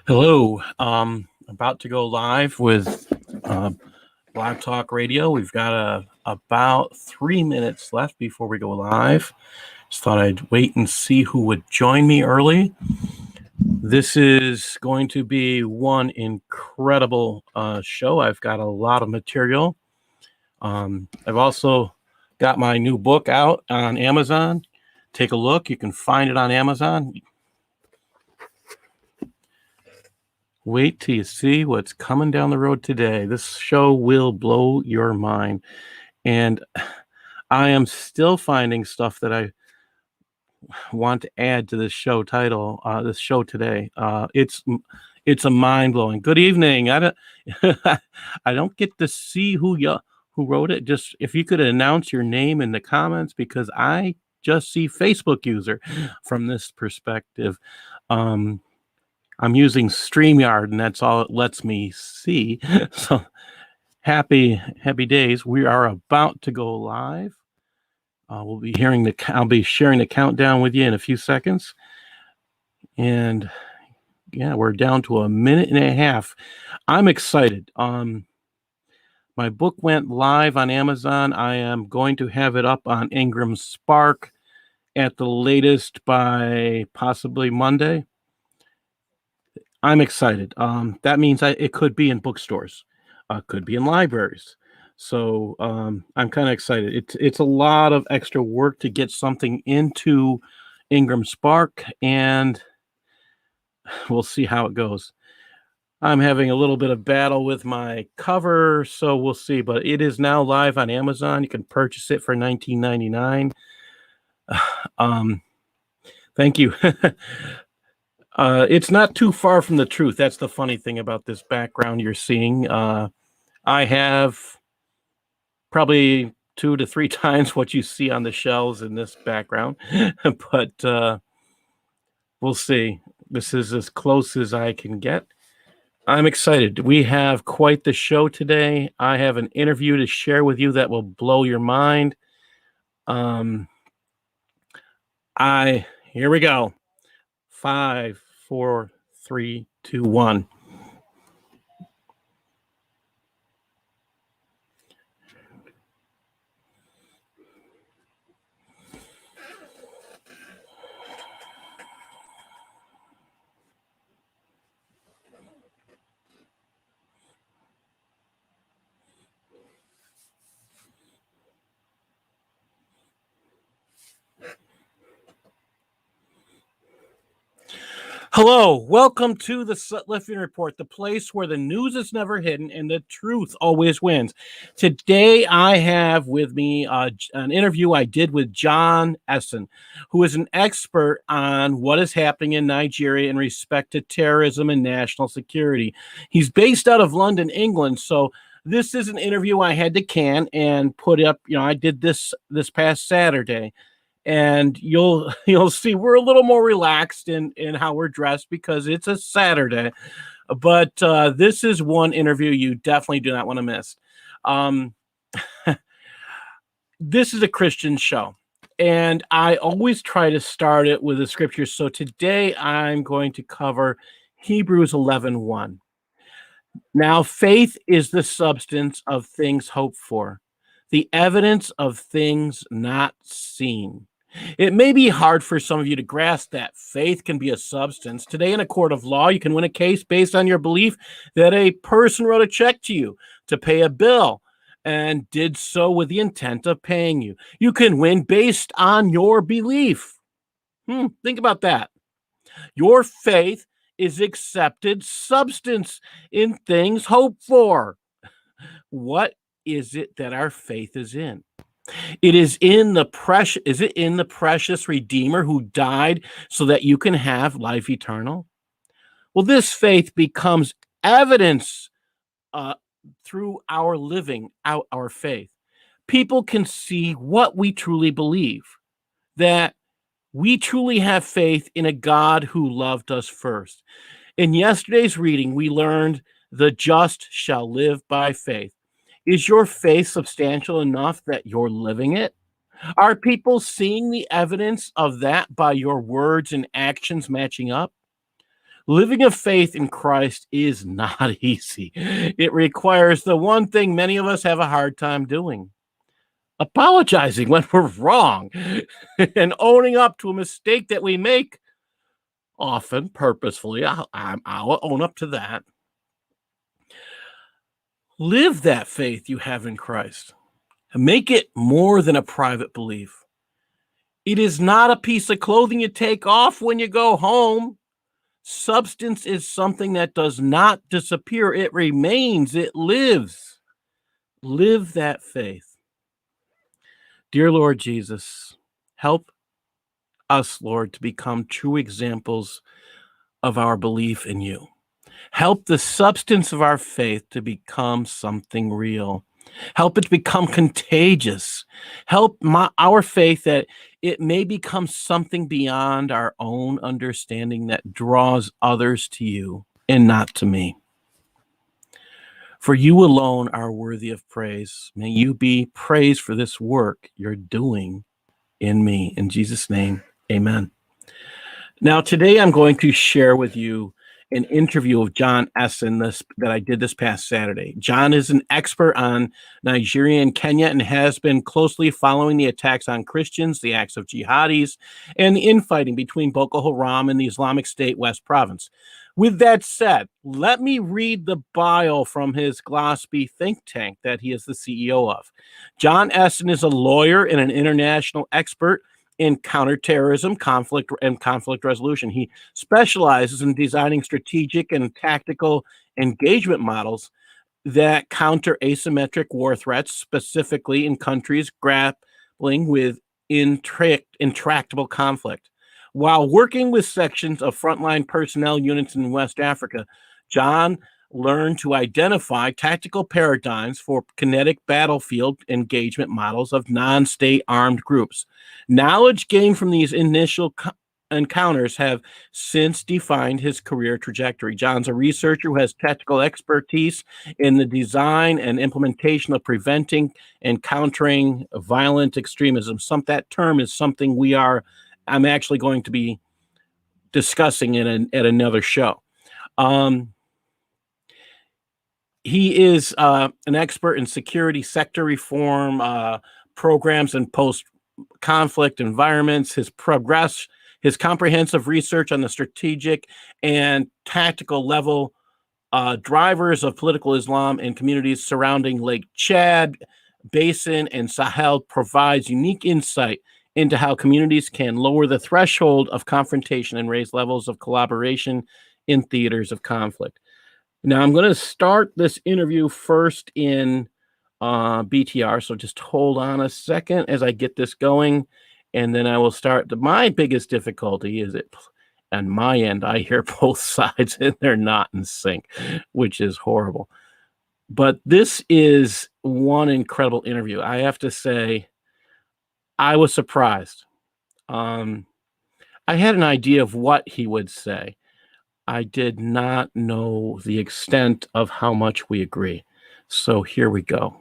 Hello. About to go live with Blog Talk Radio. We've got about 3 minutes left before we go live. Just thought I'd wait and see who would join me early. This is going to be one incredible show. I've got a lot of material. I've also got my new book out on Amazon. Take a look. You can find it on Amazon. Wait till you see what's coming down the road today. This show will blow your mind. And I am still finding stuff that I want to add to this show title, this show today. It's a mind-blowing. Good evening. I don't get to see who wrote it. Just if you could announce your name in the comments, because I just see Facebook user from this perspective. I'm using StreamYard, and that's all it lets me see. So happy days. We are about to go live. I'll be sharing the countdown with you in a few seconds. And yeah, we're down to a minute and a half. I'm excited. My book went live on Amazon. I am going to have it up on Ingram Spark at the latest by possibly Monday. I'm excited. That means it could be in bookstores, could be in libraries. So I'm kind of excited. It's a lot of extra work to get something into Ingram Spark, and we'll see how it goes. I'm having a little bit of battle with my cover, so we'll see. But it is now live on Amazon. You can purchase it for $19.99. Thank you. It's not too far from the truth. That's the funny thing about this background you're seeing. I have probably 2 to 3 times what you see on the shelves in this background, but we'll see. This is as close as I can get. I'm excited. We have quite the show today. I have an interview to share with you that will blow your mind. Here we go. 5, 4, 3, 2, 1. Hello, welcome to the Sutliffian Report, the place where the news is never hidden and the truth always wins. Today, I have with me an interview I did with John Esin, who is an expert on what is happening in Nigeria in respect to terrorism and national security. He's based out of London, England, so this is an interview I had to can and put up. I did this past Saturday. And you'll see we're a little more relaxed in how we're dressed because it's a Saturday. But this is one interview you definitely do not want to miss. This is a Christian show, and I always try to start it with the scriptures. So today I'm going to cover Hebrews 11:1. Now, faith is the substance of things hoped for, the evidence of things not seen. It may be hard for some of you to grasp that faith can be a substance. Today, in a court of law, you can win a case based on your belief that a person wrote a check to you to pay a bill and did so with the intent of paying you. You can win based on your belief. Think about that. Your faith is accepted substance in things hoped for. What is it that our faith is in? Is it in the precious Redeemer who died so that you can have life eternal? Well, this faith becomes evidence through our living out our faith. People can see what we truly believe, that we truly have faith in a God who loved us first. In yesterday's reading, we learned the just shall live by faith. Is your faith substantial enough that you're living it? Are people seeing the evidence of that by your words and actions matching up? Living a faith in Christ is not easy. It requires the one thing many of us have a hard time doing: apologizing when we're wrong and owning up to a mistake that we make, often purposefully. I'll own up to that. Live that faith you have in Christ. Make it more than a private belief. It is not a piece of clothing you take off when you go home. Substance is something that does not disappear. It remains. It lives. Live that faith. Dear Lord Jesus, help us, Lord, to become true examples of our belief in you. Help the substance of our faith to become something real. Help it to become contagious. Help our faith that it may become something beyond our own understanding that draws others to you and not to me. For you alone are worthy of praise. May you be praised for this work you're doing in me. In Jesus' name, amen. Now, today I'm going to share with you an interview of John Esin that I did this past Saturday. John is an expert on Nigeria and Kenya and has been closely following the attacks on Christians, the acts of jihadis, and the infighting between Boko Haram and the Islamic State West Province. With that said, let me read the bio from his Gillespie think tank that he is the CEO of. John Esin is a lawyer and an international expert in counterterrorism, conflict resolution. He specializes in designing strategic and tactical engagement models that counter asymmetric war threats, specifically in countries grappling with intractable conflict. While working with sections of frontline personnel units in West Africa, John learned to identify tactical paradigms for kinetic battlefield engagement models of non-state armed groups. Knowledge gained from these initial encounters have since defined his career trajectory. John's a researcher who has technical expertise in the design and implementation of preventing and countering violent extremism. That term is something I'm actually going to be discussing at another show. He is an expert in security sector reform programs and post-conflict environments. His comprehensive research on the strategic and tactical level drivers of political Islam in communities surrounding Lake Chad Basin and Sahel provides unique insight into how communities can lower the threshold of confrontation and raise levels of collaboration in theaters of conflict. Now, I'm going to start this interview first in BTR, so just hold on a second as I get this going, and then I will start. My biggest difficulty is on my end, I hear both sides, and they're not in sync, which is horrible. But this is one incredible interview. I have to say, I was surprised. I had an idea of what he would say. I did not know the extent of how much we agree. So here we go.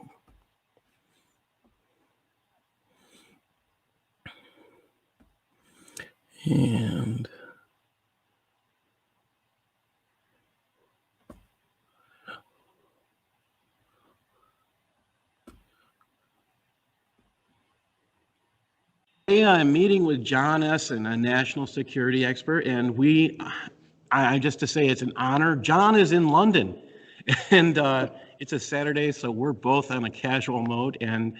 And today I'm meeting with John Esin, a national security expert, and just to say it's an honor. John is in London, and it's a Saturday, so we're both on a casual mode. And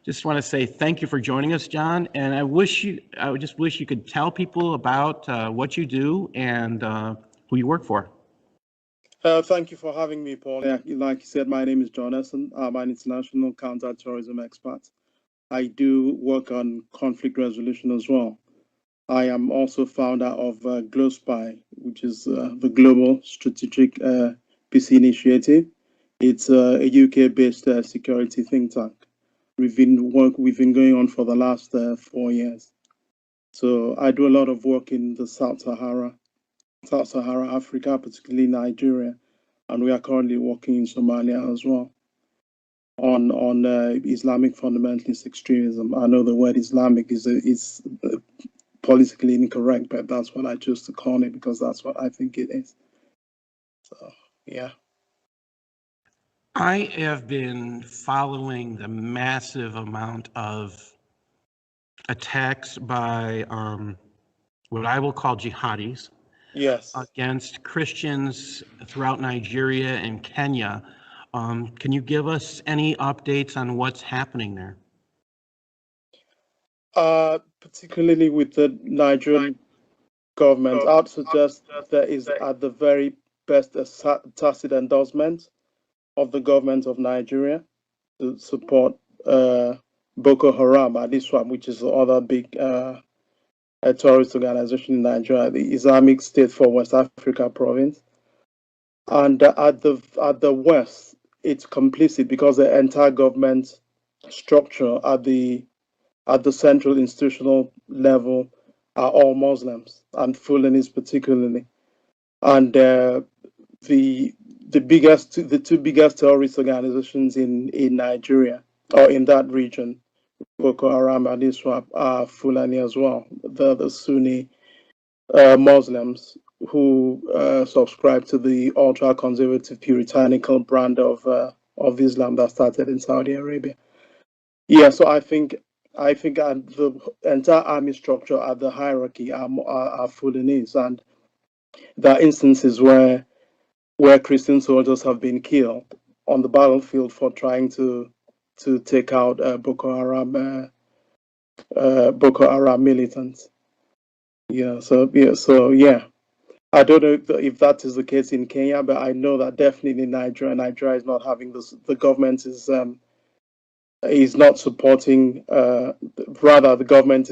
just want to say thank you for joining us, John. And I just wish you could tell people about what you do and who you work for. Thank you for having me, Paul. Yeah, like you said, my name is John Esin. I'm an international counter terrorism expert. I do work on conflict resolution as well. I am also founder of GloSpy, which is the Global Strategic Peace Initiative. It's a UK-based security think tank. We've been going on for the last 4 years. So I do a lot of work in the Sub-Sahara Africa, particularly Nigeria, and we are currently working in Somalia as well on Islamic fundamentalist extremism. I know the word Islamic is politically incorrect, but that's what I choose to call it because that's what I think it is. So, yeah. I have been following the massive amount of attacks by what I will call jihadis Yes. against Christians throughout Nigeria and Kenya. Can you give us any updates on what's happening there? Particularly with the Nigerian government, I'd suggest there is at the very best a tacit endorsement of the government of Nigeria to support Boko Haram at ISWAP, which is the other big a terrorist organization in Nigeria, the Islamic State for West Africa province. And at the west, it's complicit because the entire government structure at the central institutional level are all Muslims and Fulanis particularly. And the two biggest terrorist organizations in Nigeria or in that region, Boko Haram and ISWAP, are Fulani as well. The Sunni Muslims who subscribe to the ultra-conservative puritanical brand of Islam that started in Saudi Arabia. Yeah, so I think the entire army structure at the hierarchy are Fulanese, and there are instances where Christian soldiers have been killed on the battlefield for trying to take out Boko Haram militants. So yeah. I don't know if that is the case in Kenya, but I know that definitely in Nigeria is not having this. The government is not supporting. Rather, the government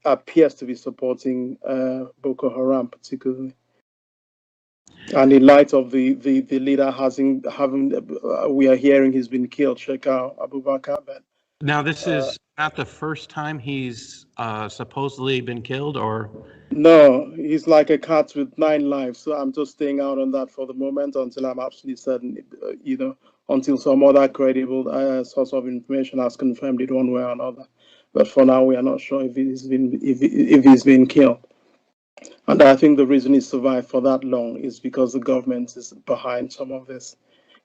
appears to be supporting Boko Haram particularly. And in light of the leader we are hearing he's been killed, Sheikh Abubakar. But now, this is not the first time he's supposedly been killed, or? no, he's like a cat with 9 lives. So I'm just staying out on that for the moment until I'm absolutely certain, until some other credible source of information has confirmed it one way or another. But for now, we are not sure if he's been killed. And I think the reason he survived for that long is because the government is behind some of this.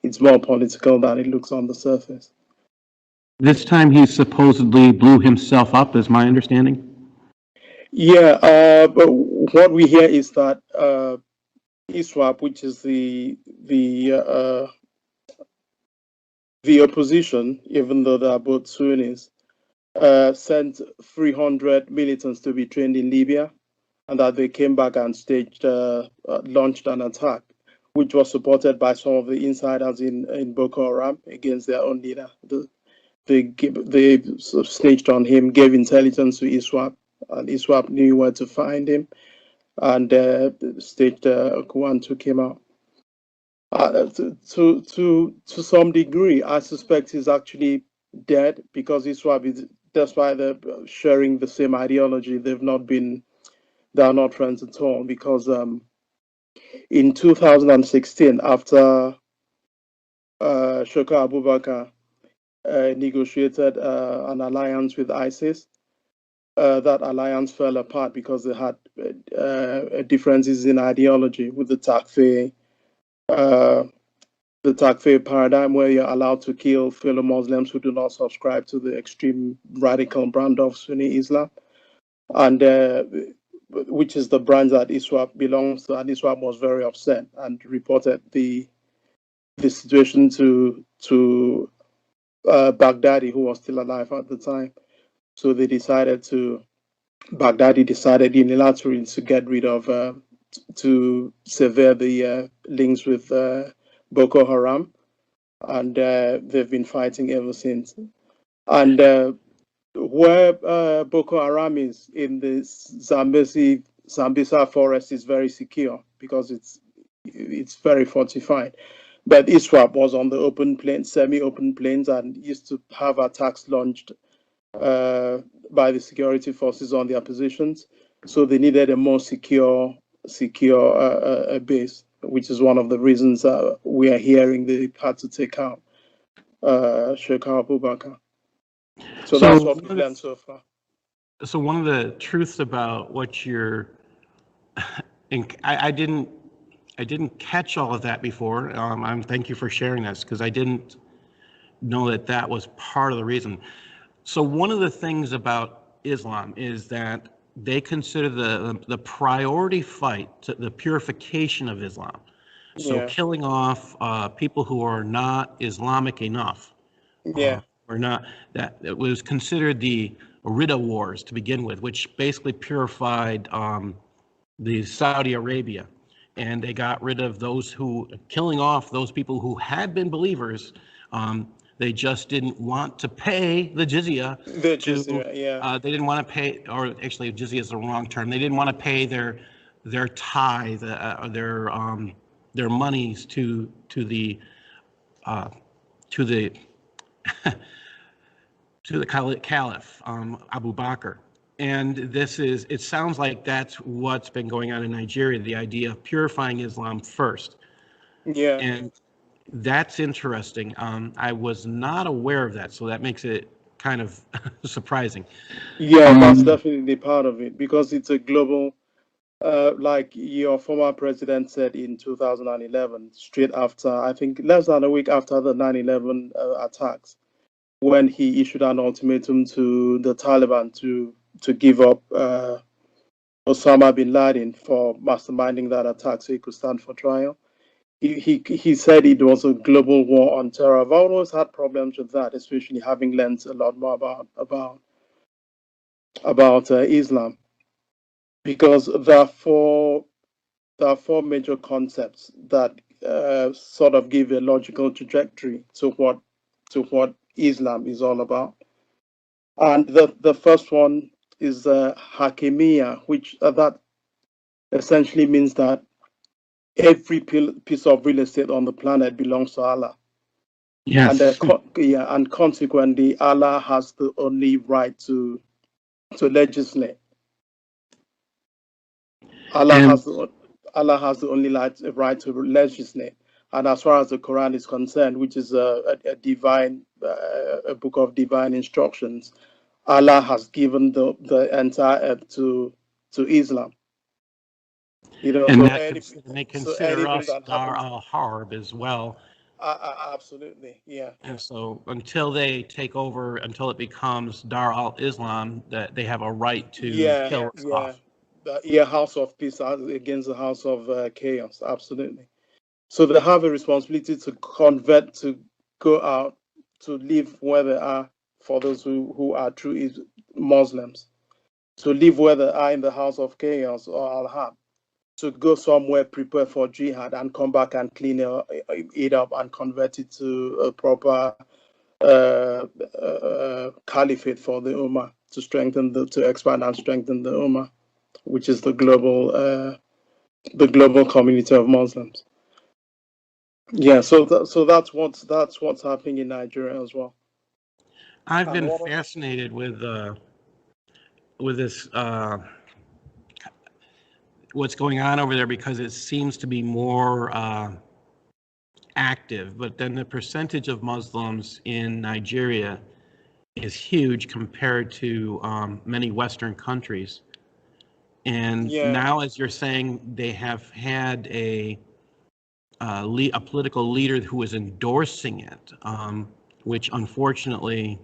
It's more political than it looks on the surface. This time he supposedly blew himself up, is my understanding. Yeah, but what we hear is that ISWAP, which is the opposition, even though they are both Sunnis, sent 300 militants to be trained in Libya, and that they came back and launched an attack, which was supported by some of the insiders in Boko Haram against their own leader. They snitched on him, gave intelligence to ISWAP, and ISWAP knew where to find him, and staged a coup and took him out. To some degree, I suspect he's actually dead because ISWAP despite they're sharing the same ideology, they are not friends at all. Because in 2016, after Sheikh Abubakar negotiated an alliance with ISIS, that alliance fell apart because they had differences in ideology with the Takfir paradigm, where you're allowed to kill fellow Muslims who do not subscribe to the extreme radical brand of Sunni Islam, and which is the brand that ISWAP belongs to. And ISWAP was very upset and reported the situation to Baghdadi, who was still alive at the time. So Baghdadi decided unilaterally to get rid of, to sever the links with Boko Haram, and they've been fighting ever since. And where Boko Haram is in the Zambesa forest is very secure because it's very fortified. But ISWAP was on the open plains, semi-open plains, and used to have attacks launched by the security forces on their positions. So they needed a more secure base, which is one of the reasons we are hearing they had to take out Sheikh Abubakar. So that's what we've learned so far. So one of the truths about what you're, and I didn't catch all of that before. Thank you for sharing this because I didn't know that that was part of the reason. So one of the things about Islam is that they consider the priority fight to the purification of Islam. So Yeah. killing off people who are not Islamic enough, Yeah. or not, that it was considered the Ridda Wars to begin with, which basically purified the Saudi Arabia, and they got rid of those who, killing off those people who had been believers. They just didn't want to pay the jizya The to, Jizya, yeah. they didn't want to pay, or actually jizya is the wrong term. They didn't want to pay their tithe, their monies to the uh, to the to the Caliph, Abu Bakr. And it sounds like that's what's been going on in Nigeria, the idea of purifying Islam first. Yeah. And that's interesting. I was not aware of that, so that makes it kind of surprising. Yeah, that's definitely part of it because it's a global, like your former president said in 2011, straight after, I think less than a week after the 9/11 attacks, when he issued an ultimatum to the Taliban to give up Osama bin Laden for masterminding that attack so he could stand for trial. He said it was a global war on terror. I've always had problems with that, especially having learned a lot more about Islam, because there are four major concepts that sort of give a logical trajectory to what Islam is all about. And the first one is Hakimiyya, which that essentially means that every piece of real estate on the planet belongs to Allah. And Yes. and consequently, Allah has the only right to legislate. Allah And has the only right to legislate. And as far as the Quran is concerned, which is a divine, a book of divine instructions, Allah has given the entire earth to Islam. You know, and so they so consider anything us that Dar happens, al-Harb as well. absolutely, yeah. And so until they take over, until it becomes Dar al-Islam, that they have a right to Yeah, kill us yeah, off. house of peace against the house of chaos. Absolutely. So they have a responsibility to convert, to go out, to live where they are. For those who are true Muslims, to live where they are in the house of chaos or al-Harb, to go somewhere, prepare for jihad, and come back and clean it up and convert it to a proper caliphate for the Ummah, to expand and strengthen the Ummah, which is the global community of Muslims. Yeah, so that's what's happening in Nigeria as well. I've And been what? fascinated with this what's going on over there because it seems to be more active, but then the percentage of Muslims in Nigeria is huge compared to many Western countries. And Yeah, now, as you're saying, they have had a political leader who is endorsing it, which unfortunately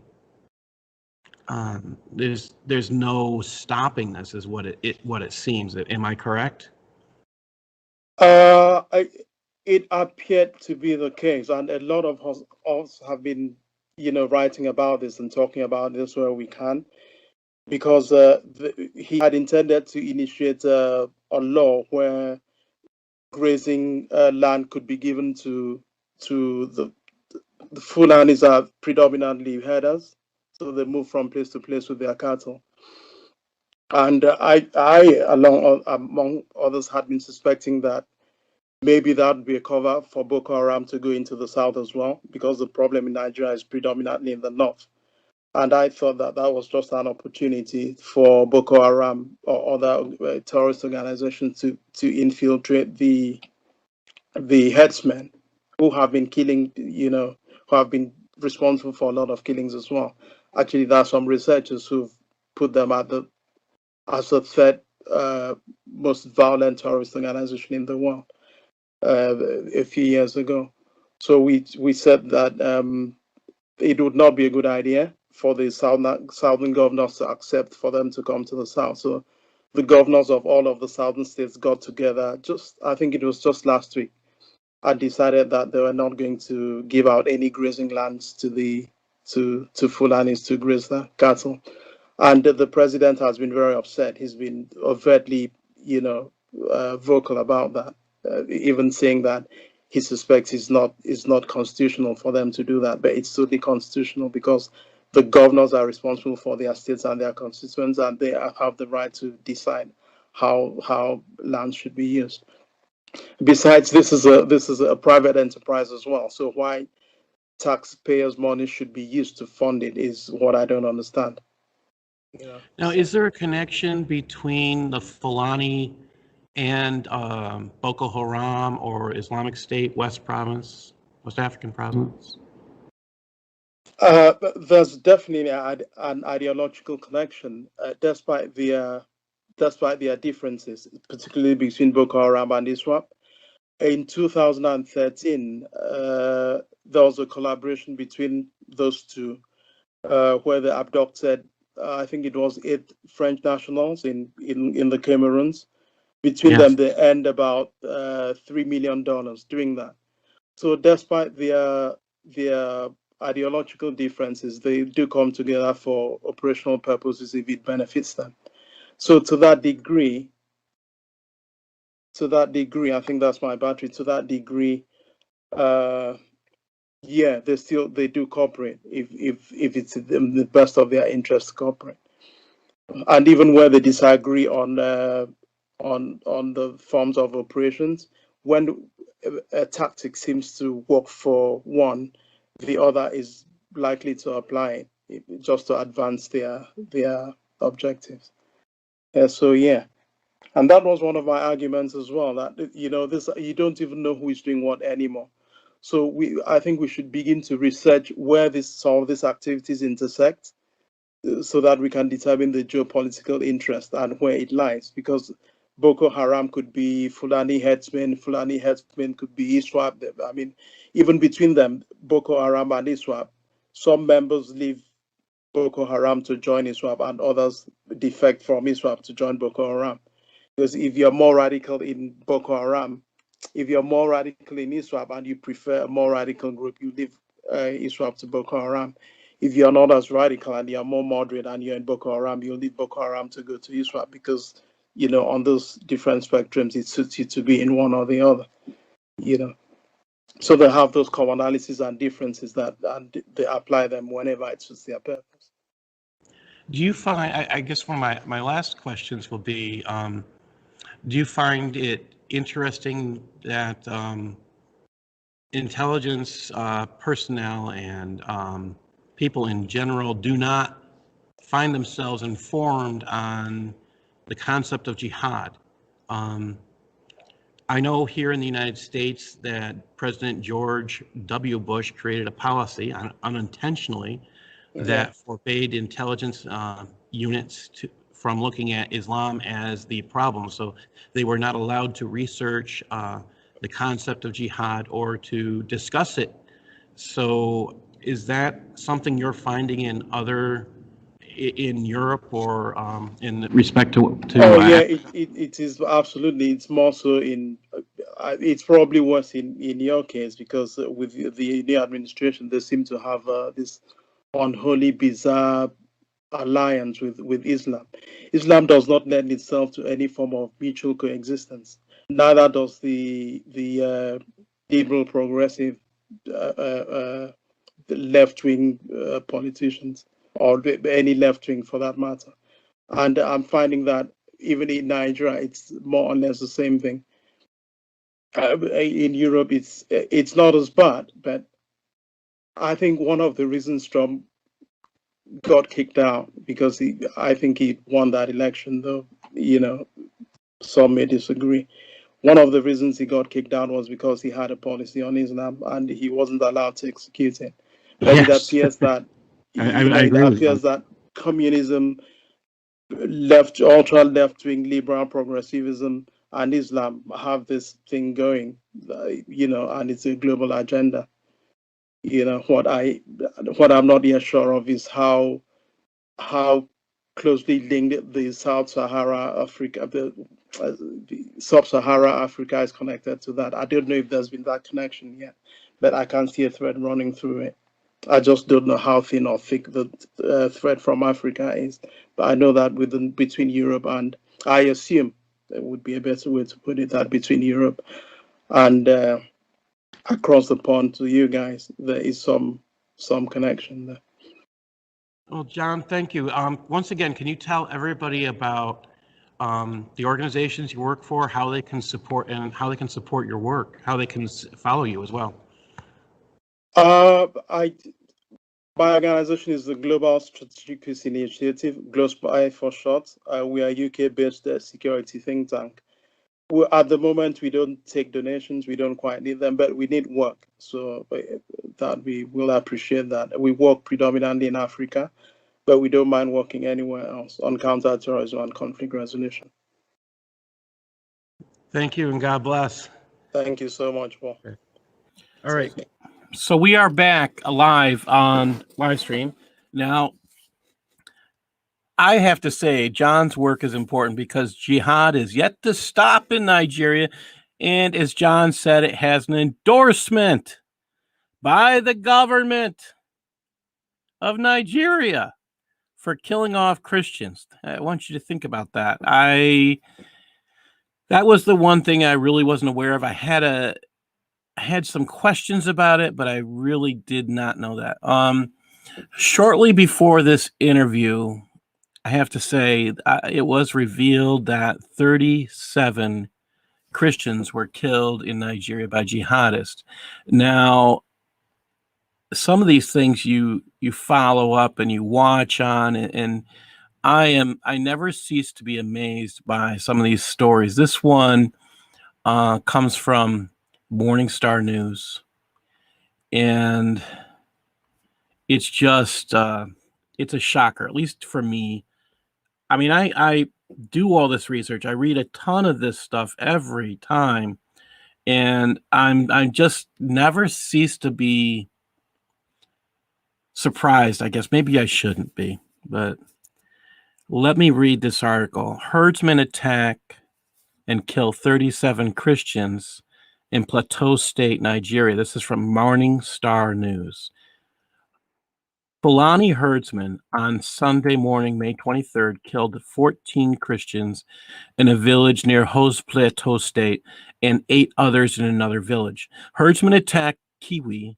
there's no stopping this, is what it seems. Am I correct? it appeared to be the case, and a lot of us have been, writing about this and talking about this where we can, because he had intended to initiate a law where grazing land could be given to the Fulanis are predominantly herders, so they move from place to place with their cattle. And among others, had been suspecting that maybe that would be a cover for Boko Haram to go into the south as well, because the problem in Nigeria is predominantly in the north. And I thought that that was just an opportunity for Boko Haram or other terrorist organizations to infiltrate the headsmen who have been killing, who have been responsible for a lot of killings as well. Actually, there are some researchers who've put them as the third most violent terrorist organization in the world a few years ago. So we said that it would not be a good idea for the southern governors to accept for them to come to the south. So the governors of all of the southern states got together. I think it was just last week, and decided that they were not going to give out any grazing lands to Fulanis to graze their cattle. And the president has been very upset. He's been overtly, vocal about that, even saying that he suspects it's not constitutional for them to do that, but it's totally constitutional because the governors are responsible for their states and their constituents, and they have the right to decide how land should be used. Besides, this is a private enterprise as well. So why taxpayers' money should be used to fund it is what I don't understand. Now, is there a connection between the Fulani and Boko Haram or Islamic State West African province? There's definitely an ideological connection, despite their differences, particularly between Boko Haram and ISWAP. In 2013, there was a collaboration between those two, where they abducted, I think it was 8 French nationals in the Cameroons. Between them, they earned about $3 million doing that. So despite their ideological differences, they do come together for operational purposes if it benefits them. So to that degree, I think that's my battery. To that degree, they do cooperate if it's in the best of their interest to cooperate. And even where they disagree on the forms of operations, when a tactic seems to work for one, the other is likely to apply it just to advance their objectives. And that was one of my arguments as well, that this, you don't even know who is doing what anymore. So I think we should begin to research where some of these activities intersect, so that we can determine the geopolitical interest and where it lies. Because Boko Haram could be Fulani headsmen could be ISWAP. I mean, even between them, Boko Haram and ISWAP, some members leave Boko Haram to join ISWAP and others defect from ISWAP to join Boko Haram. Because if you're more radical in Boko Haram, if you're more radical in ISWAP and you prefer a more radical group, you leave ISWAP to Boko Haram. If you're not as radical and you're more moderate and you're in Boko Haram, you'll leave Boko Haram to go to ISWAP because, on those different spectrums, it suits you to be in one or the other, So they have those commonalities and differences and they apply them whenever it suits their purpose. Do you find, I guess one of my last questions will be, do you find it interesting that intelligence personnel and people in general do not find themselves informed on the concept of jihad? I know here in the United States that President George W. Bush created a policy unintentionally that forbade intelligence units from looking at Islam as the problem. So they were not allowed to research the concept of jihad or to discuss it. So is that something you're finding in Europe or in respect to it is absolutely. It's more so it's probably worse in your case, because with the new administration, they seem to have this unholy, bizarre alliance with Islam. Islam does not lend itself to any form of mutual coexistence. Neither does the liberal, progressive, left-wing politicians, or any left-wing for that matter. And I'm finding that even in Nigeria, it's more or less the same thing. In Europe, it's not as bad, but I think one of the reasons Trump got kicked out, because I think he won that election, though some may disagree. One of the reasons he got kicked out was because he had a policy on Islam and he wasn't allowed to execute it. But it appears that I agree that communism ultra left-wing liberal progressivism and Islam have this thing going, and it's a global agenda. What I'm not yet sure of is how closely linked the sub-Sahara Africa is connected to that. I don't know if there's been that connection yet, but I can see a thread running through it. I just don't know how thin or thick the thread from Africa is. But I know that between Europe and, I assume there would be a better way to put it, that between Europe and across the pond to you guys, there is some connection there. Well, John, thank you. Once again, can you tell everybody about the organizations you work for, how they can support your work, how they can follow you as well? My organization is the Global Strategic Peace Initiative, GLOSPI for short. We are a UK-based security think tank. At the moment, we don't take donations. We don't quite need them, but we need work. So that we will appreciate that. We work predominantly in Africa, but we don't mind working anywhere else on counter-terrorism and conflict resolution. Thank you, and God bless. Thank you so much, Paul. Okay. All right. So we are back live on live stream. Now, I have to say, John's work is important because jihad is yet to stop in Nigeria. And as John said, it has an endorsement by the government of Nigeria for killing off Christians. I want you to think about that. That was the one thing I really wasn't aware of. I had some questions about it, but I really did not know that. Shortly before this interview, I have to say, it was revealed that 37 Christians were killed in Nigeria by jihadists. Now, some of these things you follow up and you watch on, and I never cease to be amazed by some of these stories. This one comes from Morning Star News, and it's just it's a shocker, at least for me. I mean, I do all this research. I read a ton of this stuff every time, and I just never cease to be surprised. I guess maybe I shouldn't be, but let me read this article. Herdsmen attack and kill 37 Christians in Plateau State, Nigeria. This is from Morning Star News. Fulani herdsmen on Sunday morning, May 23rd, killed 14 Christians in a village near Hose Plateau State and 8 others in another village. Herdsmen attacked Kwi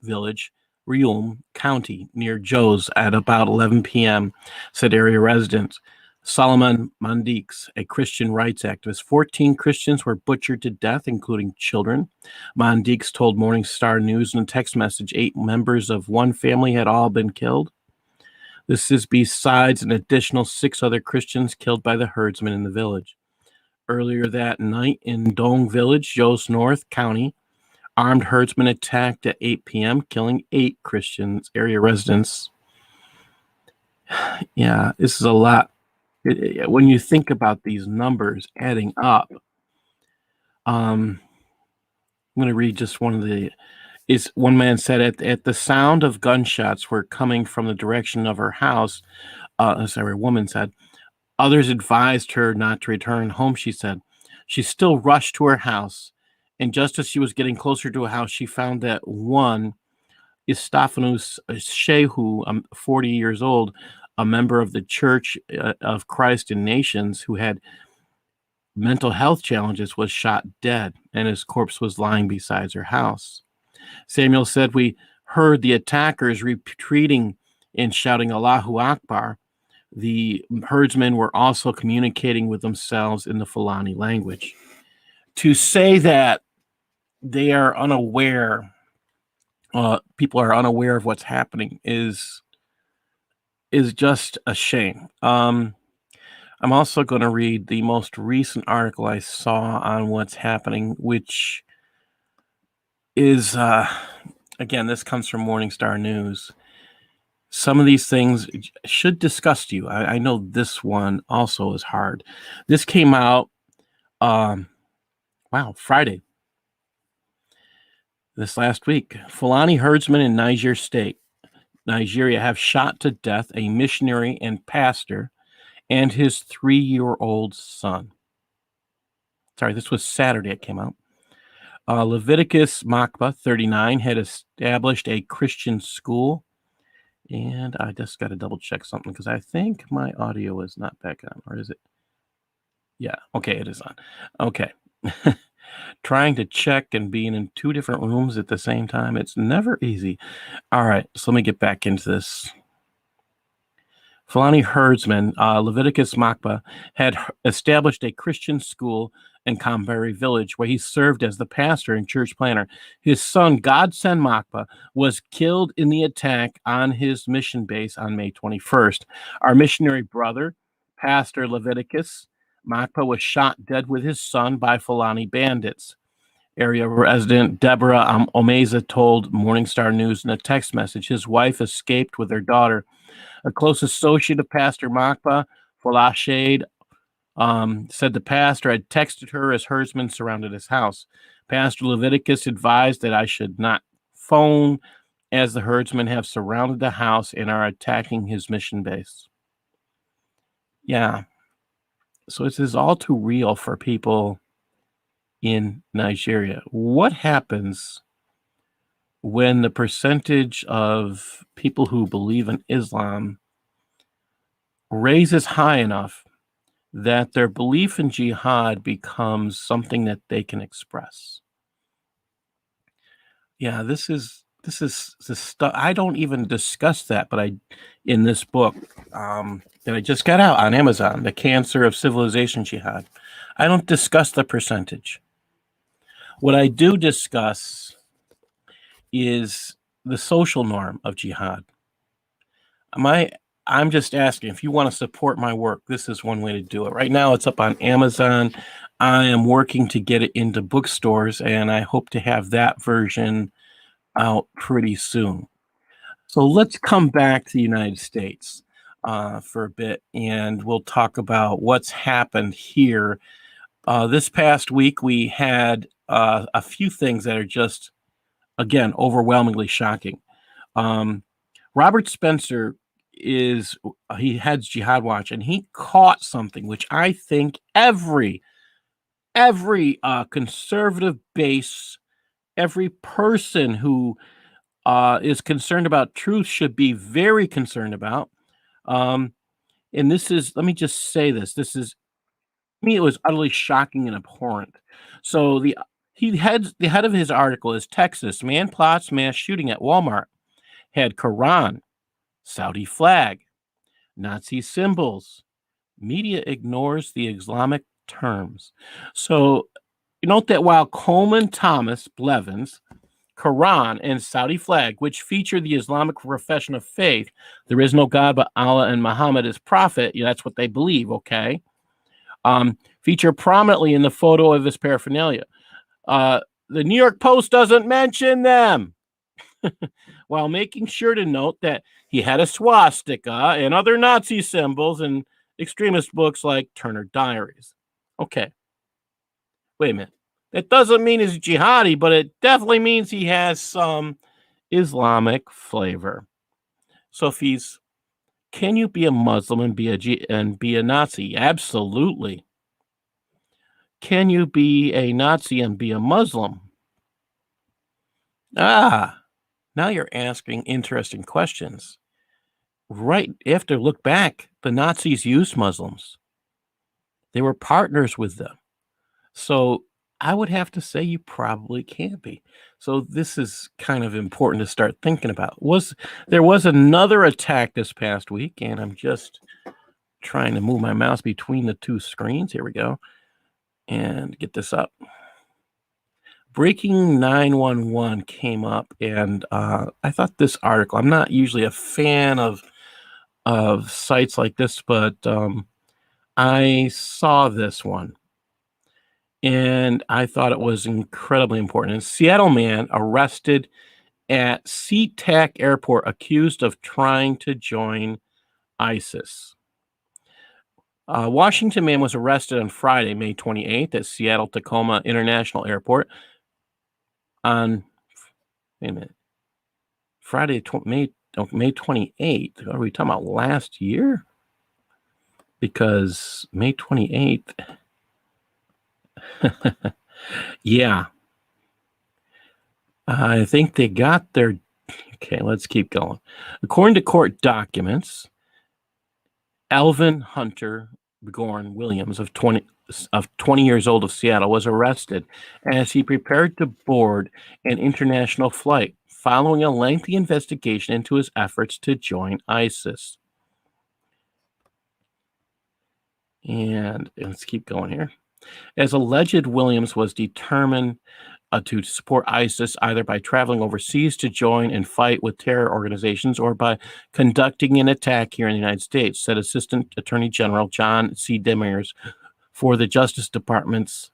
village, Riom County, near Jos at about 11 p.m., said area residents. Solomon Mandix, a Christian rights activist. 14 Christians were butchered to death, including children. Mandix told Morning Star News in a text message 8 members of one family had all been killed. This is besides an additional 6 other Christians killed by the herdsmen in the village. Earlier that night in Dong Village, Jos North County, armed herdsmen attacked at 8 p.m., killing 8 Christians, area residents. Yeah, this is a lot. When you think about these numbers adding up, I'm going to read just one of the. One man said at the sound of gunshots were coming from the direction of her house. A woman said. Others advised her not to return home, she said. She still rushed to her house, and just as she was getting closer to a house, she found that one Istafanus Shehu, 40 years old, a member of the Church of Christ in Nations who had mental health challenges, was shot dead, and his corpse was lying beside her house. Samuel said, "We heard the attackers retreating and shouting Allahu Akbar. The herdsmen were also communicating with themselves in the Fulani language." To say that they are unaware, people are unaware of what's happening is just a shame. I'm also going to read the most recent article I saw on what's happening, which is, again, this comes from Morning Star News. some of these things should disgust you. I know this one also is hard. This came out, Friday, this last week. Fulani herdsmen in Niger State, Nigeria, have shot to death a missionary and pastor and his 3-year-old son. Sorry, this was Saturday it came out. Leviticus Makba, 39, had established a Christian school. And I just got to double check something because I think my audio is not back on. Or is it? Yeah. Okay, it is on. Okay. Trying to check and being in two different rooms at the same time. It's never easy. All right. So let me get back into this. Fulani herdsman, Leviticus Makba, had established a Christian school in Kambari village where he served as the pastor and church planner. His son, Godson Makba, was killed in the attack on his mission base on May 21st. Our missionary brother, Pastor Leviticus Makba, was shot dead with his son by Fulani bandits. Area resident Deborah Omeza told Morning Star News in a text message his wife escaped with her daughter. A close associate of Pastor Makba, Folashade, said the pastor had texted her as herdsmen surrounded his house. Pastor Leviticus advised that I should not phone as the herdsmen have surrounded the house and are attacking his mission base. Yeah. So this is all too real for people in Nigeria. What happens when the percentage of people who believe in Islam raises high enough that their belief in jihad becomes something that they can express? Yeah, this is the stuff. I don't even discuss that, but in this book that I just got out on Amazon, The Cancer of Civilization Jihad, I don't discuss the percentage. What I do discuss is the social norm of jihad. I'm just asking, if you want to support my work, this is one way to do it. Right now, it's up on Amazon. I am working to get it into bookstores, and I hope to have that version out pretty soon. So let's come back to the United States for a bit, and we'll talk about what's happened here. This past week, we had a few things that are just, again, overwhelmingly shocking. Robert Spencer he heads Jihad Watch, and he caught something which I think every conservative base, every person who is concerned about truth should be very concerned about. And this is, let me just say this. This is, to me, it was utterly shocking and abhorrent. So the head of his article is Texas, man plots mass shooting at Walmart. Had Quran, Saudi flag, Nazi symbols. Media ignores the Islamic terms. So note that while Coleman Thomas Blevins, Quran, and Saudi flag, which feature the Islamic profession of faith, there is no God but Allah and Muhammad is prophet, that's what they believe, okay? Feature prominently in the photo of his paraphernalia. The New York Post doesn't mention them, while making sure to note that he had a swastika and other Nazi symbols in extremist books like Turner Diaries. Okay. Wait a minute. That doesn't mean he's jihadi, but it definitely means he has some Islamic flavor. So can you be a Muslim and be a Nazi? Absolutely. Can you be a Nazi and be a Muslim? Now you're asking interesting questions. Right after look back, the Nazis used Muslims. They were partners with them. So I would have to say you probably can be. So this is kind of important to start thinking about. There was another attack this past week, and I'm just trying to move my mouse between the two screens. Here we go. And get this up. Breaking 911 came up, and I thought this article, I'm not usually a fan of sites like this, but I saw this one, and I thought it was incredibly important. A Seattle man arrested at SeaTac Airport accused of trying to join ISIS. Washington man was arrested on Friday, May 28th at Seattle-Tacoma International Airport on, wait a minute, Friday, May 28th. Are we talking about last year? Because May 28th, yeah. I think they got their, okay, let's keep going. According to court documents, Alvin Hunter Gorn Williams of 20 years old of Seattle was arrested as he prepared to board an international flight following a lengthy investigation into his efforts to join ISIS. And let's keep going here. As alleged, Williams was determined to support ISIS either by traveling overseas to join and fight with terror organizations or by conducting an attack here in the United States, said Assistant Attorney General John C. Demers for the Justice Department's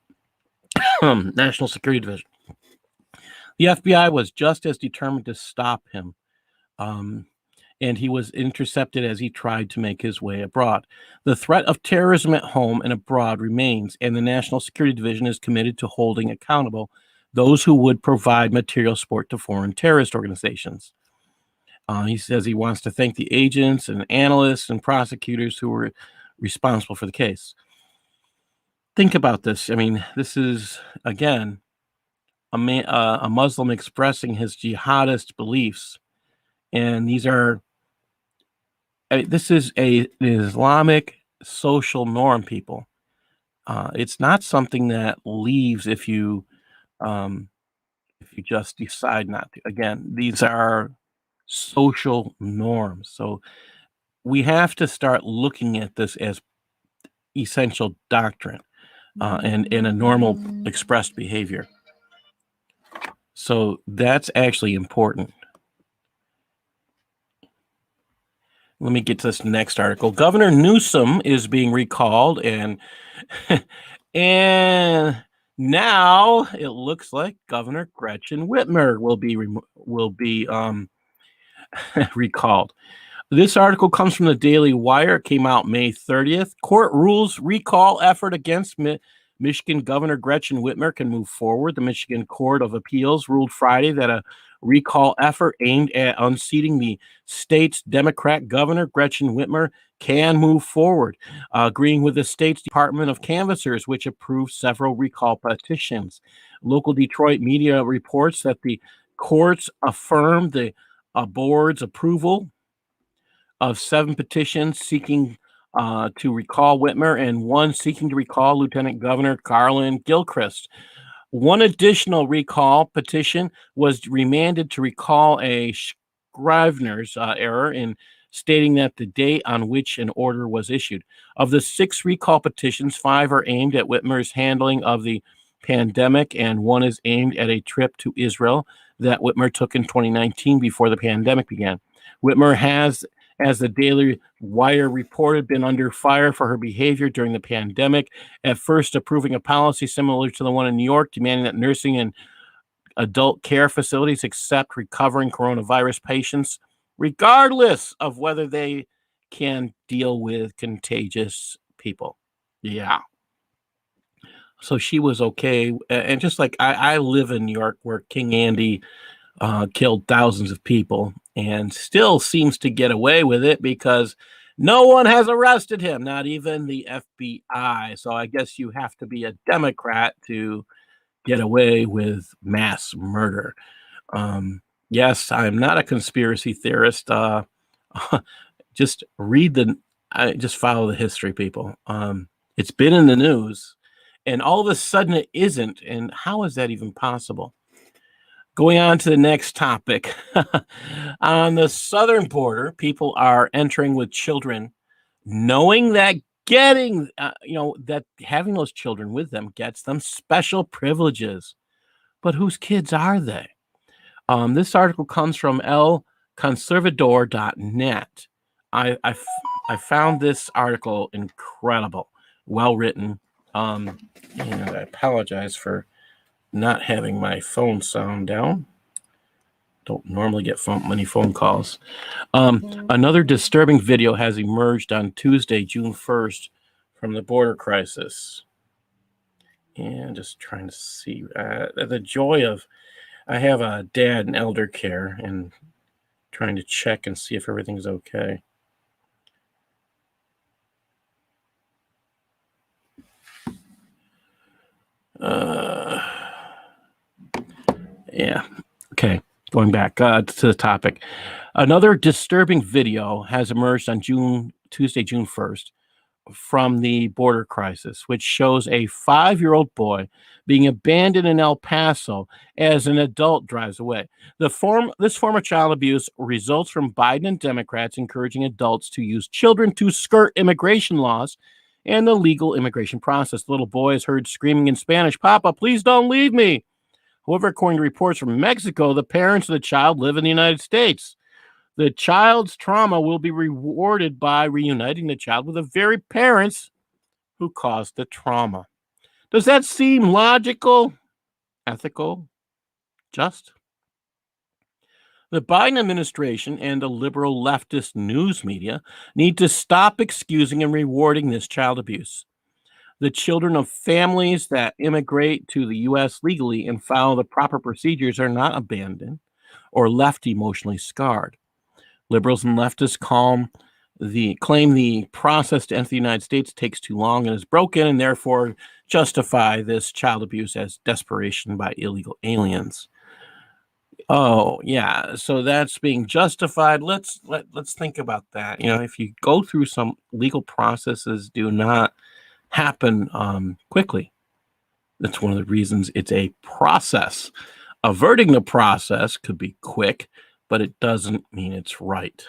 National Security Division. The FBI was just as determined to stop him, and he was intercepted as he tried to make his way abroad. The threat of terrorism at home and abroad remains, and the National Security Division is committed to holding accountable those who would provide material support to foreign terrorist organizations. He says he wants to thank the agents and analysts and prosecutors who were responsible for the case. Think about this. I mean, this is, again, a Muslim expressing his jihadist beliefs. And these are, this is an Islamic social norm, people. It's not something that leaves if you just decide not to. Again, these are social norms. So we have to start looking at this as essential doctrine and a normal expressed behavior. So that's actually important. Let me get to this next article. Governor Newsom is being recalled, and and now it looks like Governor Gretchen Whitmer will be recalled. This article comes from the Daily Wire. It came out May 30th. Court rules recall effort against Michigan Governor Gretchen Whitmer can move forward. The Michigan Court of Appeals ruled Friday that a recall effort aimed at unseating the state's Democrat governor, Gretchen Whitmer, can move forward, agreeing with the state's Department of Canvassers, which approved several recall petitions. Local Detroit media reports that the courts affirmed the board's approval of 7 petitions seeking to recall Whitmer and 1 seeking to recall Lieutenant Governor Garland Gilchrist. One additional recall petition was remanded to recall a Scrivener's error in stating that the date on which an order was issued. Of the 6 recall petitions, 5 are aimed at Whitmer's handling of the pandemic, and 1 is aimed at a trip to Israel that Whitmer took in 2019 before the pandemic began. Whitmer has, as the Daily Wire reported, been under fire for her behavior during the pandemic, at first approving a policy similar to the one in New York, demanding that nursing and adult care facilities accept recovering coronavirus patients, regardless of whether they can deal with contagious people. Yeah. So she was okay. And just like I live in New York, where King Andy killed thousands of people and still seems to get away with it because no one has arrested him, not even the FBI. So I guess you have to be a Democrat to get away with mass murder. Yes, I'm not a conspiracy theorist. Just just follow the history, people. It's been in the news, and all of a sudden it isn't. And how is that even possible? Going on to the next topic. On the southern border, people are entering with children, knowing that that having those children with them gets them special privileges. But whose kids are they? This article comes from elconservador.net. I found this article incredible, well written, and I apologize for not having my phone sound down. Don't normally get many phone calls. Another disturbing video has emerged on Tuesday, June 1st, from the border crisis. And just trying to see the joy of, I have a dad in elder care and trying to check and see if everything's okay. Yeah. Okay. Going back to the topic. Another disturbing video has emerged on Tuesday, June 1st, from the border crisis, which shows a 5-year-old boy being abandoned in El Paso as an adult drives away. This form of child abuse results from Biden and Democrats encouraging adults to use children to skirt immigration laws and the legal immigration process. The little boy is heard screaming in Spanish, "Papa, please don't leave me." However, according to reports from Mexico, the parents of the child live in the United States. The child's trauma will be rewarded by reuniting the child with the very parents who caused the trauma. Does that seem logical, ethical, just? The Biden administration and the liberal leftist news media need to stop excusing and rewarding this child abuse. The children of families that immigrate to the U.S. legally and follow the proper procedures are not abandoned or left emotionally scarred. Liberals and leftists claim the process to enter the United States takes too long and is broken, and therefore justify this child abuse as desperation by illegal aliens. Oh, yeah. So that's being justified. Let's think about that. If you go through some legal processes, do not happen quickly. That's one of the reasons it's a process. Averting the process could be quick, but it doesn't mean it's right.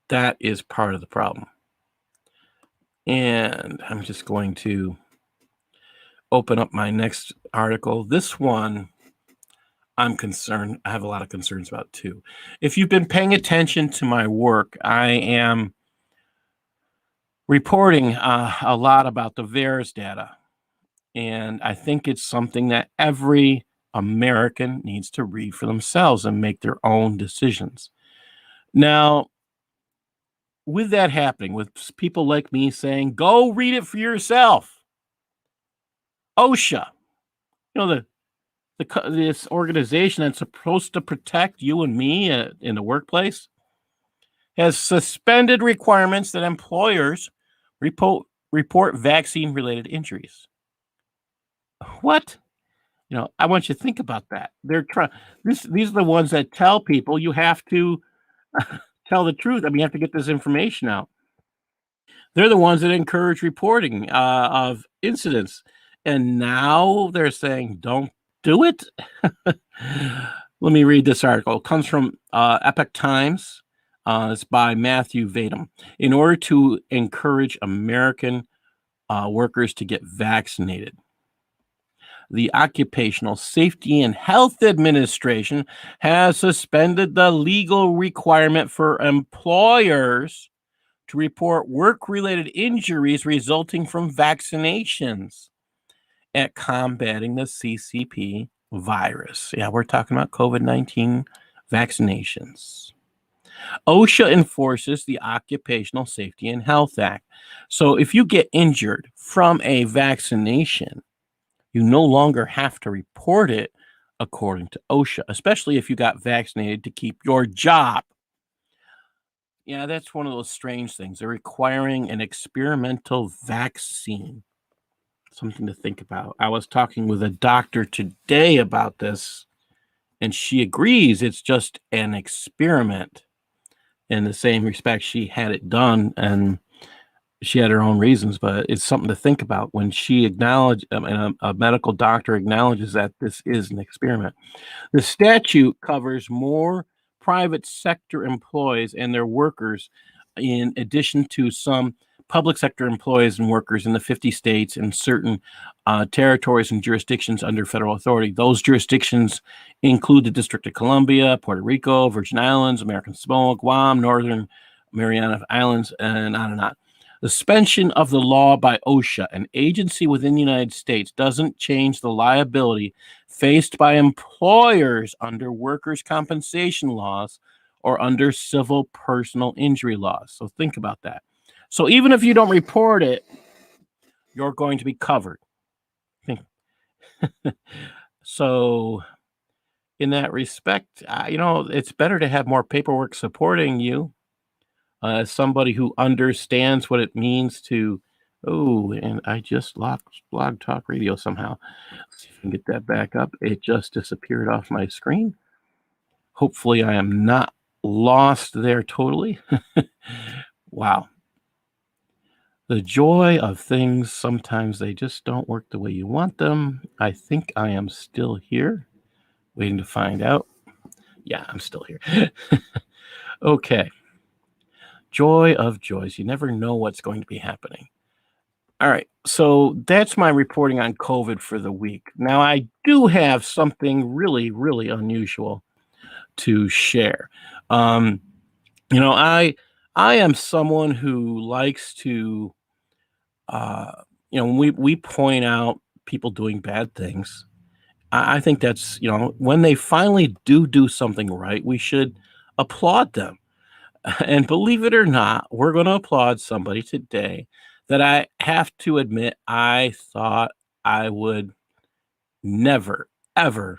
That is part of the problem. And I'm just going to open up my next article. This one, I'm concerned. I have a lot of concerns about too. If you've been paying attention to my work, I am reporting a lot about the VAERS data. And I think it's something that every American needs to read for themselves and make their own decisions. Now, with that happening, with people like me saying, go read it for yourself, OSHA, this organization that's supposed to protect you and me in the workplace, has suspended requirements that employers report vaccine-related injuries. What? I want you to think about that. They're trying. These are the ones that tell people you have to tell the truth. You have to get this information out. They're the ones that encourage reporting of incidents, and now they're saying don't do it. Let me read this article. It comes from Epoch Times. It's by Matthew Vadum. In order to encourage American workers to get vaccinated, the Occupational Safety and Health Administration has suspended the legal requirement for employers to report work-related injuries resulting from vaccinations at combating the CCP virus. Yeah, we're talking about COVID-19 vaccinations. OSHA enforces the Occupational Safety and Health Act. So if you get injured from a vaccination, you no longer have to report it according to OSHA, especially if you got vaccinated to keep your job. Yeah, that's one of those strange things. They're requiring an experimental vaccine. Something to think about. I was talking with a doctor today about this, and she agrees it's just an experiment. In the same respect, she had it done, and she had her own reasons, but it's something to think about when she acknowledged, a medical doctor acknowledges that this is an experiment. The statute covers more private sector employees and their workers, in addition to some public sector employees and workers in the 50 states and certain territories and jurisdictions under federal authority. Those jurisdictions include the District of Columbia, Puerto Rico, Virgin Islands, American Samoa, Guam, Northern Mariana Islands, and on and on. The suspension of the law by OSHA, an agency within the United States, doesn't change the liability faced by employers under workers' compensation laws or under civil personal injury laws. So think about that. So even if you don't report it, you're going to be covered. So in that respect, it's better to have more paperwork supporting you as somebody who understands what it means to. Oh, and I just lost Blog Talk Radio somehow. Let's see if I can get that back up. It just disappeared off my screen. Hopefully I am not lost there totally. Wow. The joy of things, sometimes they just don't work the way you want them. I think I am still here, waiting to find out. Yeah, I'm still here. Okay. Joy of joys. You never know what's going to be happening. All right. So that's my reporting on COVID for the week. Now, I do have something really, really unusual to share. I am someone who likes to, when we point out people doing bad things, I think that's, when they finally do something right, we should applaud them. And believe it or not, we're going to applaud somebody today that I have to admit I thought I would never, ever,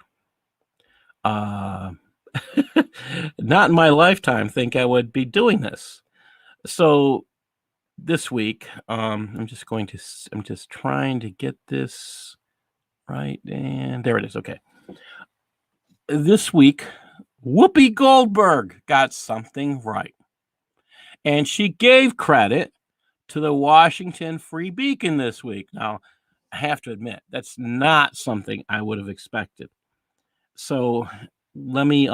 not in my lifetime, think I would be doing this. So this week, I'm just trying to get this right. And there it is. Okay. This week, Whoopi Goldberg got something right. And she gave credit to the Washington Free Beacon this week. Now, I have to admit, that's not something I would have expected. So let me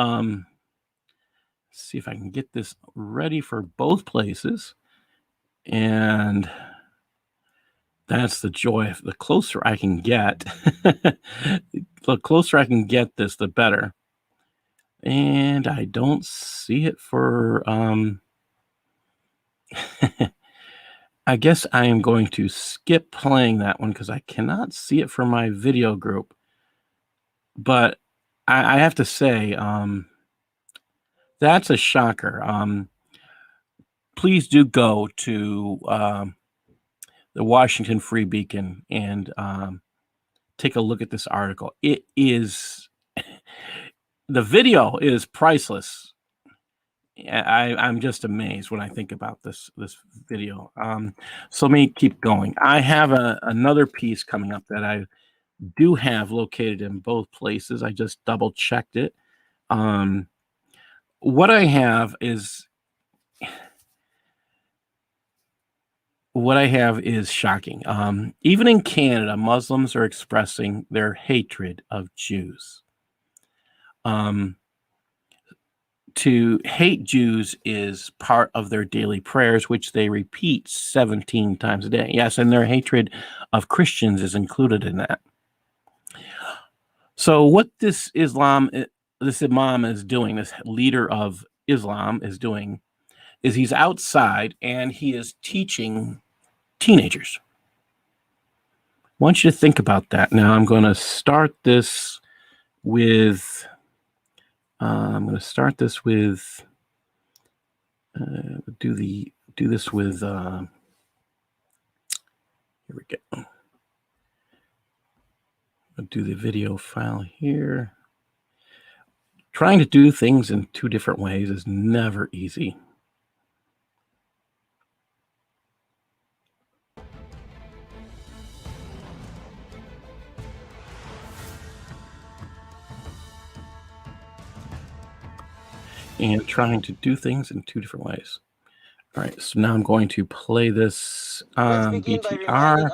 see if I can get this ready for both places. And that's the joy. The closer I can get, the closer I can get this, the better. And I don't see it for I guess I am going to skip playing that one because I cannot see it for my video group. But I have to say, that's a shocker. Please do go to the Washington Free Beacon and take a look at this article. It is, the video is priceless. I'm just amazed when I think about this video. So let me keep going. I have another piece coming up that I do have located in both places. I just double checked it. What I have is shocking. Even in Canada, Muslims are expressing their hatred of Jews. To hate Jews is part of their daily prayers, which they repeat 17 times a day. Yes, and their hatred of Christians is included in that. So what this imam is doing, this leader of Islam is doing, is he's outside and he is teaching teenagers. I want you to think about that. Now I'm going to start this with here we go. I'll do the video file here. Trying to do things in two different ways is never easy. And trying to do things in two different ways. All right, so now I'm going to play this on BTR,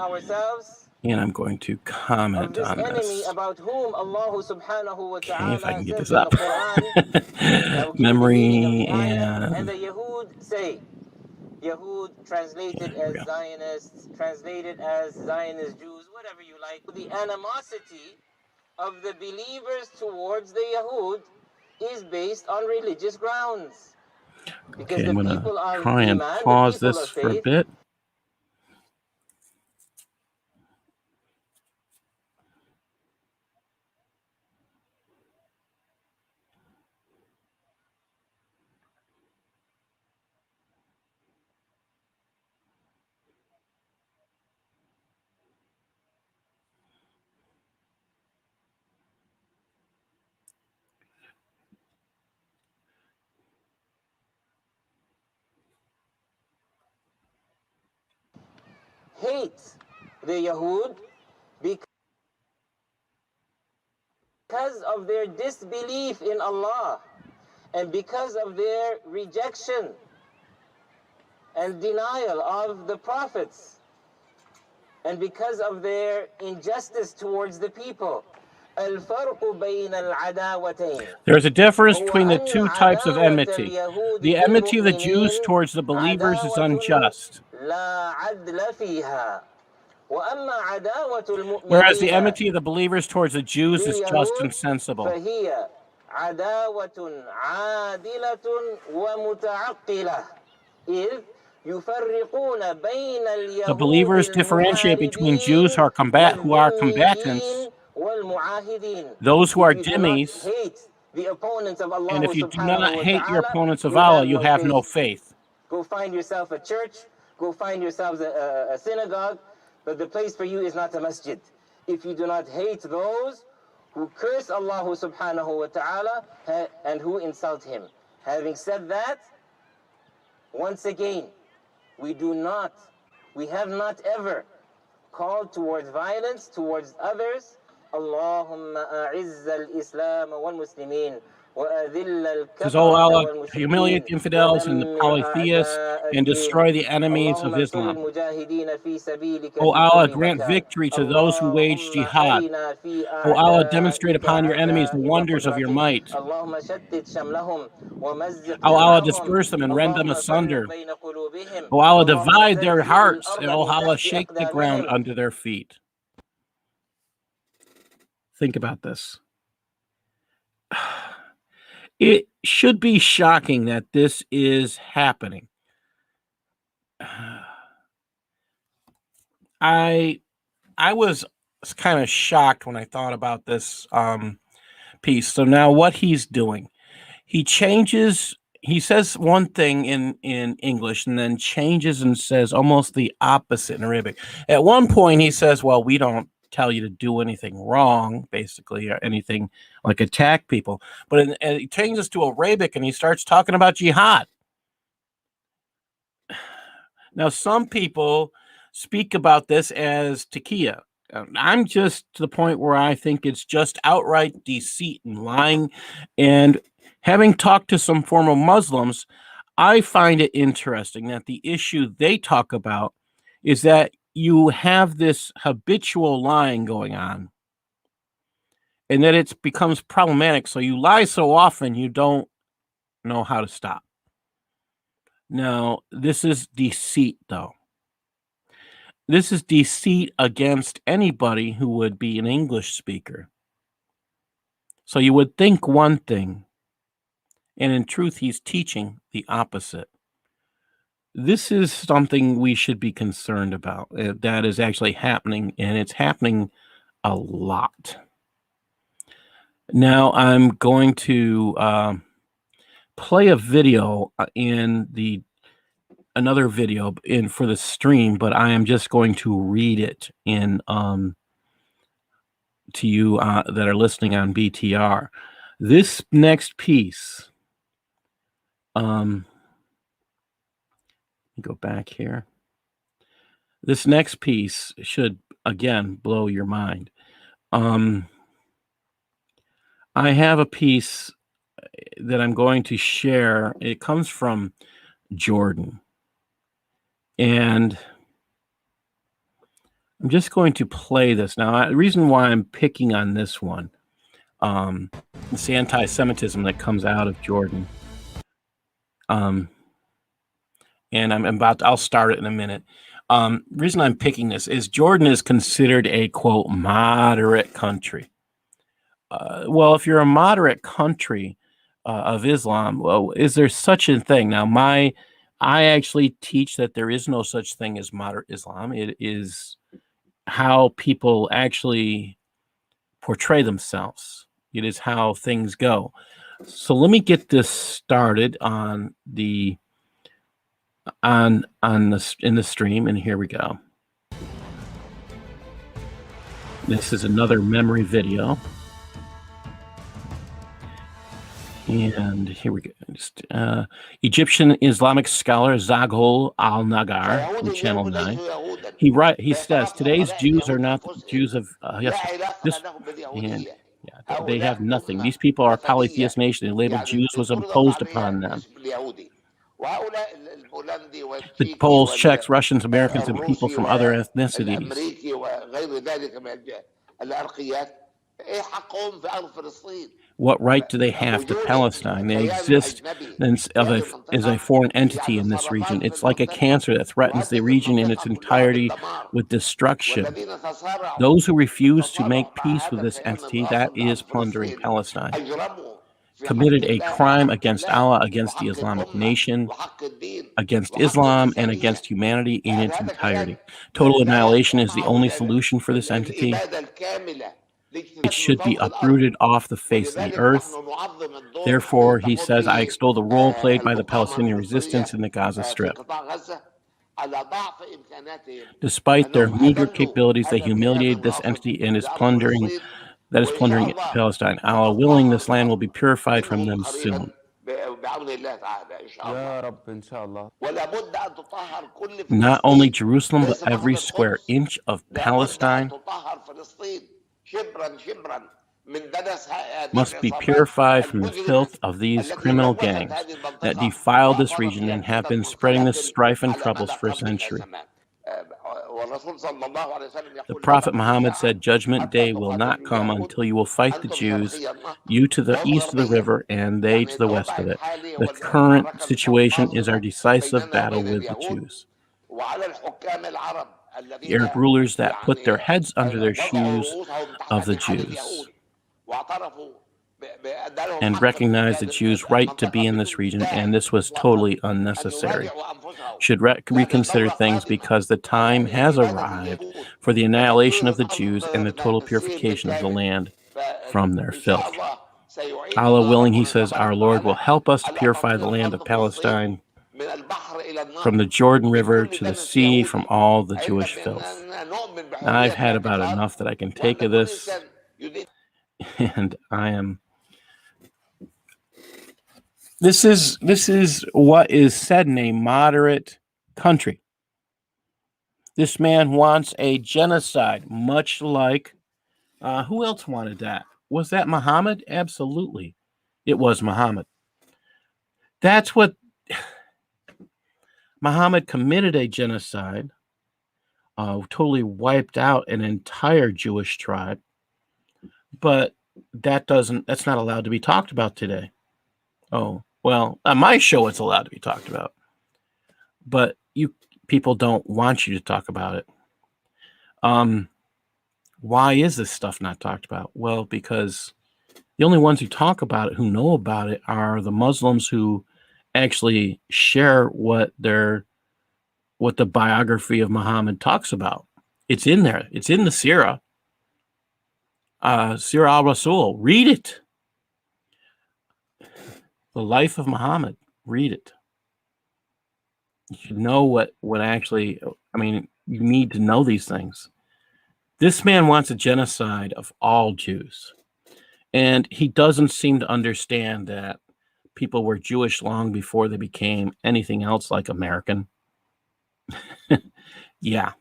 and I'm going to comment on this. About whom Allah subhanahu wa ta'ala, okay, if I can get this up. Memory and the Yahud say, Yahud translated as Zionists, translated as Zionist Jews, whatever you like. The animosity of the believers towards the Yahud is based on religious grounds. Okay, I'm going to try and pause this for a bit. hate the Yahud because of their disbelief in Allah and because of their rejection and denial of the prophets and because of their injustice towards the people. There's a difference between the two types of enmity. The enmity of the Jews towards the believers is unjust, whereas the enmity of the believers towards the Jews is just and sensible. The believers differentiate between Jews who are combatants, those who are dhimmis, and if you do not hate your opponents of Allah, you have no faith. Go find yourself a church, go find yourselves a synagogue, but the place for you is not a masjid. If you do not hate those who curse Allah subhanahu wa ta'ala and who insult him. Having said that, once again, we have not ever called towards violence towards others. Allahumma a'izz al-Islam wal-Muslimin wa adhill Says, "Oh Allah, humiliate the infidels and the polytheists and destroy the enemies of Islam. Oh Allah, grant victory to those who wage jihad. Oh Allah, demonstrate upon your enemies the wonders of your might. Oh Allah, disperse them and rend them asunder. Oh Allah, divide their hearts, and oh Allah, shake the ground under their feet." Think about this. It should be shocking that this is happening. I was kind of shocked when I thought about this piece. So now what he's doing, he says one thing in English and then changes and says almost the opposite in Arabic. At one point he says, well, we don't tell you to do anything wrong, basically, or anything like attack people. But he changes to Arabic and he starts talking about jihad. Now, some people speak about this as taqiyya. I'm just to the point where I think it's just outright deceit and lying. And having talked to some former Muslims, I find it interesting that the issue they talk about is that you have this habitual lying going on and that it becomes problematic. So you lie so often, you don't know how to stop. Now, this is deceit, though. This is deceit against anybody who would be an English speaker. So you would think one thing, and in truth, he's teaching the opposite. This is something we should be concerned about. That is actually happening, and it's happening a lot. Now, I'm going to play a video in another video for the stream, but I am just going to read it in to you that are listening on BTR. This next piece, go back here. This next piece should again blow your mind. I have a piece that I'm going to share. It comes from Jordan. And I'm just going to play this. Now, the reason why I'm picking on this one, it's the anti-Semitism that comes out of Jordan. And I'll start it in a minute. The reason I'm picking this is Jordan is considered a, quote, moderate country. Well, if you're a moderate country of Islam, well, is there such a thing? Now, I actually teach that there is no such thing as moderate Islam. It is how people actually portray themselves. It is how things go. So let me get this started in the stream, and here we go. This is another memory video. And here we go. Egyptian Islamic scholar Zaghol Al-Nagar from Channel 9. He says today's Jews are not the Jews of this, and they have nothing. These people are a polytheist nation. The label Jews was imposed upon them. The Poles, Czechs, Russians, Americans, and people from other ethnicities. What right do they have to Palestine? They exist as a foreign entity in this region. It's like a cancer that threatens the region in its entirety with destruction. Those who refuse to make peace with this entity, that is plundering Palestine, committed a crime against Allah, against the Islamic nation, against Islam, and against humanity in its entirety. Total annihilation is the only solution for this entity. It should be uprooted off the face of the earth. Therefore, he says, I extol the role played by the Palestinian resistance in the Gaza Strip. Despite their meager capabilities, they humiliated this entity and is plundering Palestine. Allah willing, this land will be purified from them soon. Not only Jerusalem, but every square inch of Palestine must be purified from the filth of these criminal gangs that defile this region and have been spreading this strife and troubles for a century. The Prophet Muhammad said, Judgment Day will not come until you will fight the Jews, you to the east of the river and they to the west of it. The current situation is our decisive battle with the Jews. The Arab rulers that put their heads under their shoes of the Jews and recognize the Jews' right to be in this region, and this was totally unnecessary. Should reconsider things because the time has arrived for the annihilation of the Jews and the total purification of the land from their filth. Allah willing, he says, our Lord will help us to purify the land of Palestine from the Jordan River to the sea, from all the Jewish filth. Now, I've had about enough that I can take of this, and I am. This is what is said in a moderate country. This man wants a genocide, much like who else wanted that? Was that Muhammad? Absolutely, it was Muhammad. That's what. Muhammad committed a genocide, totally wiped out an entire Jewish tribe, but that's not allowed to be talked about today. Oh, well, on my show it's allowed to be talked about, but people don't want you to talk about it. Why is this stuff not talked about? Well, because the only ones who talk about it, who know about it, are the Muslims who actually share what the biography of Muhammad talks about. It's in there. It's in the Sirah. Sirah al-Rasul. Read it. The life of Muhammad. Read it. You should know what actually, you need to know these things. This man wants a genocide of all Jews. And he doesn't seem to understand that people were Jewish long before they became anything else like American. Yeah.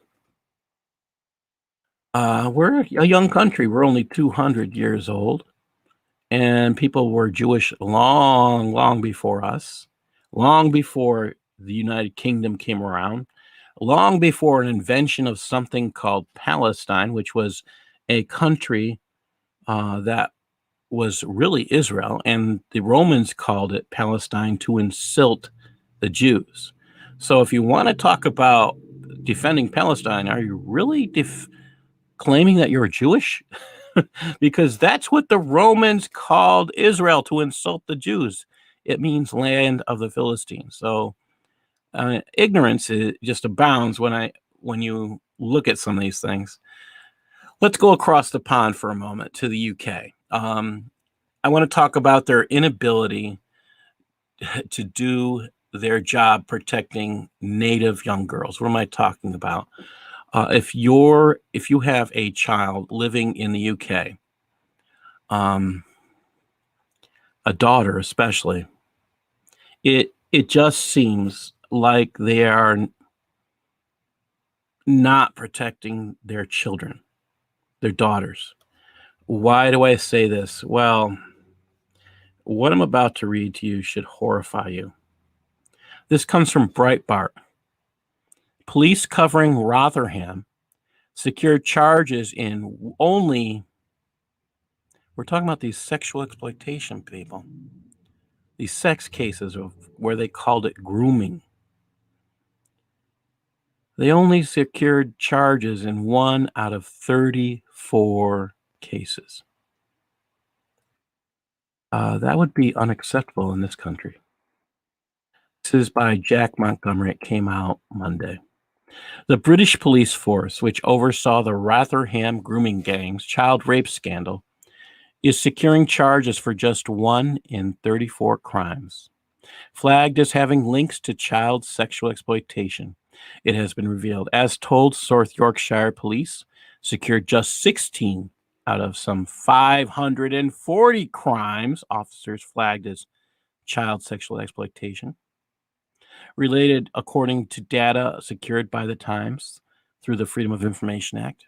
We're a young country. We're only 200 years old. And people were Jewish long, long before us. Long before the United Kingdom came around. Long before an invention of something called Palestine, which was a country that was really Israel, and the Romans called it Palestine to insult the Jews. So if you want to talk about defending Palestine, are you really claiming that you're Jewish? Because that's what the Romans called Israel, to insult the Jews. It means land of the Philistines. So ignorance just abounds when you look at some of these things. Let's go across the pond for a moment to the UK. I want to talk about their inability to do their job protecting native young girls. What am I talking about? If you have a child living in the UK, a daughter especially, it just seems like they are not protecting their children, their daughters. Why do I say this? Well, what I'm about to read to you should horrify you. This comes from Breitbart. Police covering Rotherham secured charges in only, we're talking about these sexual exploitation people, these sex cases of where they called it grooming. They only secured charges in 1 out of 34 cases. That would be unacceptable in this country. This is by Jack Montgomery. It came out Monday. The British police force, which oversaw the Rotherham grooming gang's child rape scandal, is securing charges for just 1 in 34 crimes. Flagged as having links to child sexual exploitation, it has been revealed. As told, South Yorkshire police secured just 16 out of some 540 crimes officers flagged as child sexual exploitation. Related, according to data secured by the Times through the Freedom of Information Act.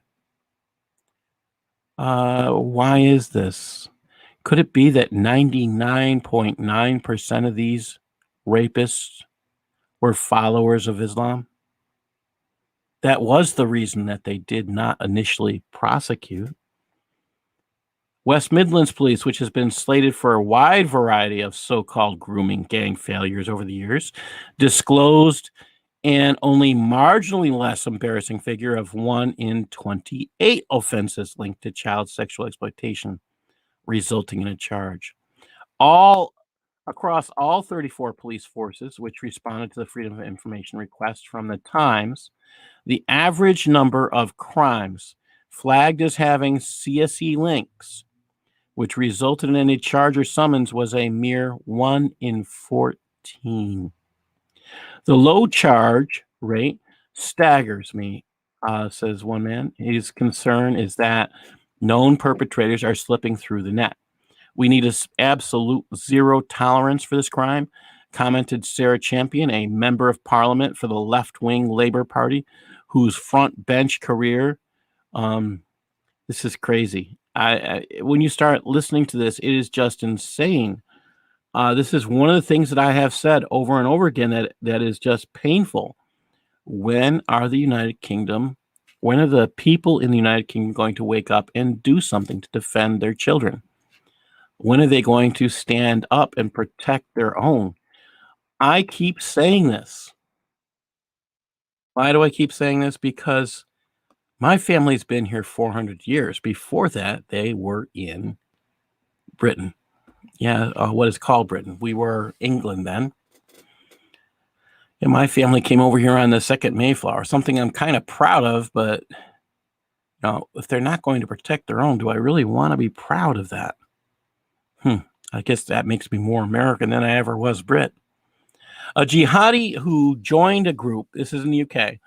Why is this? Could it be that 99.9% of these rapists were followers of Islam? That was the reason that they did not initially prosecute. West Midlands Police, which has been slated for a wide variety of so-called grooming gang failures over the years, disclosed an only marginally less embarrassing figure of 1 in 28 offenses linked to child sexual exploitation, resulting in a charge. All across all 34 police forces, which responded to the Freedom of Information request from the Times, the average number of crimes flagged as having CSE links, which resulted in a charge or summons, was a mere 1 in 14. The low charge rate staggers me, says one man. His concern is that known perpetrators are slipping through the net. We need an absolute zero tolerance for this crime, commented Sarah Champion, a member of parliament for the left-wing Labour Party, whose front bench career, this is crazy. When you start listening to this, it is just insane. This is one of the things that I have said over and over again that is just painful. When are the people in the United Kingdom going to wake up and do something to defend their children? When are they going to stand up and protect their own? I keep saying this. Why do I keep saying this? Because my family's been here 400 years. Before that, they were in Britain. Yeah, what is called Britain. We were England then. And my family came over here on the second Mayflower, something I'm kind of proud of, but if they're not going to protect their own, do I really want to be proud of that? I guess that makes me more American than I ever was Brit. A jihadi who joined a group, this is in the UK,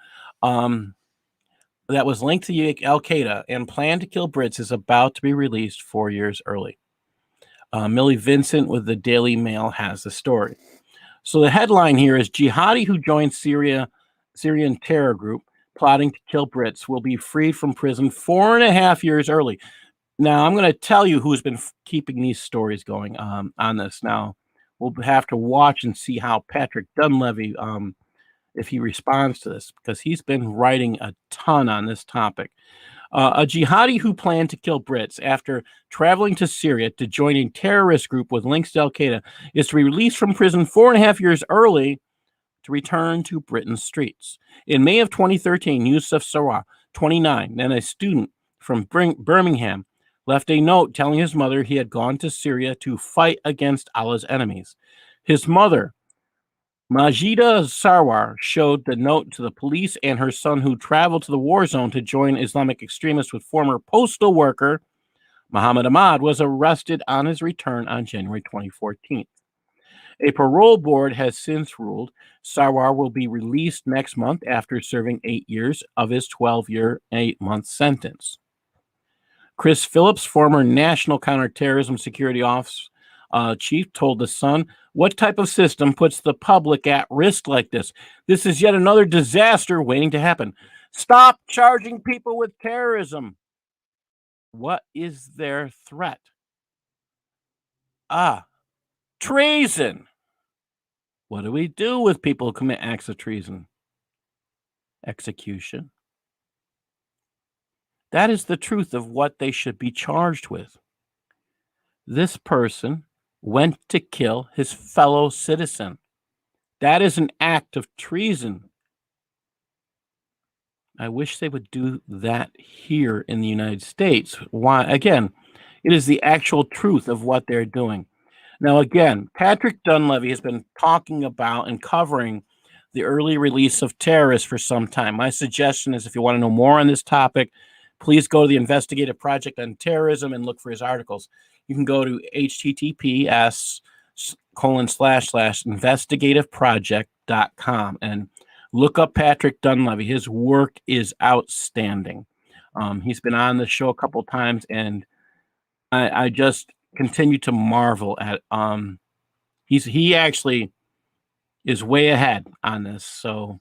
that was linked to Al-Qaeda and planned to kill Brits is about to be released 4 years early. Millie Vincent with the Daily Mail has the story. So the headline here is jihadi who joined Syrian terror group plotting to kill Brits will be freed from prison 4.5 years early. Now, I'm going to tell you who's been keeping these stories going on this. Now, we'll have to watch and see how Patrick Dunleavy, if he responds to this, because he's been writing a ton on this topic. A jihadi who planned to kill Brits after traveling to Syria to join a terrorist group with links to Al-Qaeda is to be released from prison 4.5 years early to return to Britain's streets. In May of 2013, Yusuf Sarwar, 29, then a student from Birmingham, left a note telling his mother he had gone to Syria to fight against Allah's enemies. His mother, Majida Sarwar, showed the note to the police, and her son, who traveled to the war zone to join Islamic extremists with former postal worker Muhammad Ahmad, was arrested on his return on January 2014. A parole board has since ruled Sarwar will be released next month after serving 8 years of his 12-year, 8-month sentence. Chris Phillips, former National Counter Terrorism Security chief told the Sun, "What type of system puts the public at risk like this? This is yet another disaster waiting to happen. Stop charging people with terrorism. What is their threat? Treason. What do we do with people who commit acts of treason? Execution. That is the truth of what they should be charged with. This person went to kill his fellow citizen. That is an act of treason. I wish they would do that here in the United States. Why? Again, it is the actual truth of what they're doing. Now, again, Patrick Dunleavy has been talking about and covering the early release of terrorists for some time. My suggestion is if you want to know more on this topic, please go to the Investigative Project on Terrorism and look for his articles. You can go to https://investigativeproject.com and look up Patrick Dunleavy. His work is outstanding. He's been on the show a couple times, and I just continue to marvel at he actually is way ahead on this. So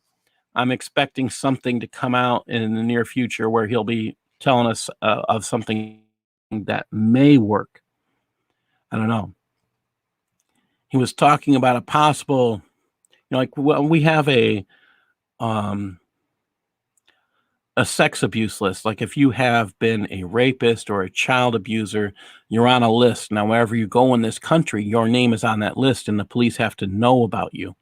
I'm expecting something to come out in the near future where he'll be telling us of something that may work. I don't know. He was talking about a possible, like we have a sex abuse list. Like if you have been a rapist or a child abuser, you're on a list. Now, wherever you go in this country, your name is on that list and the police have to know about you.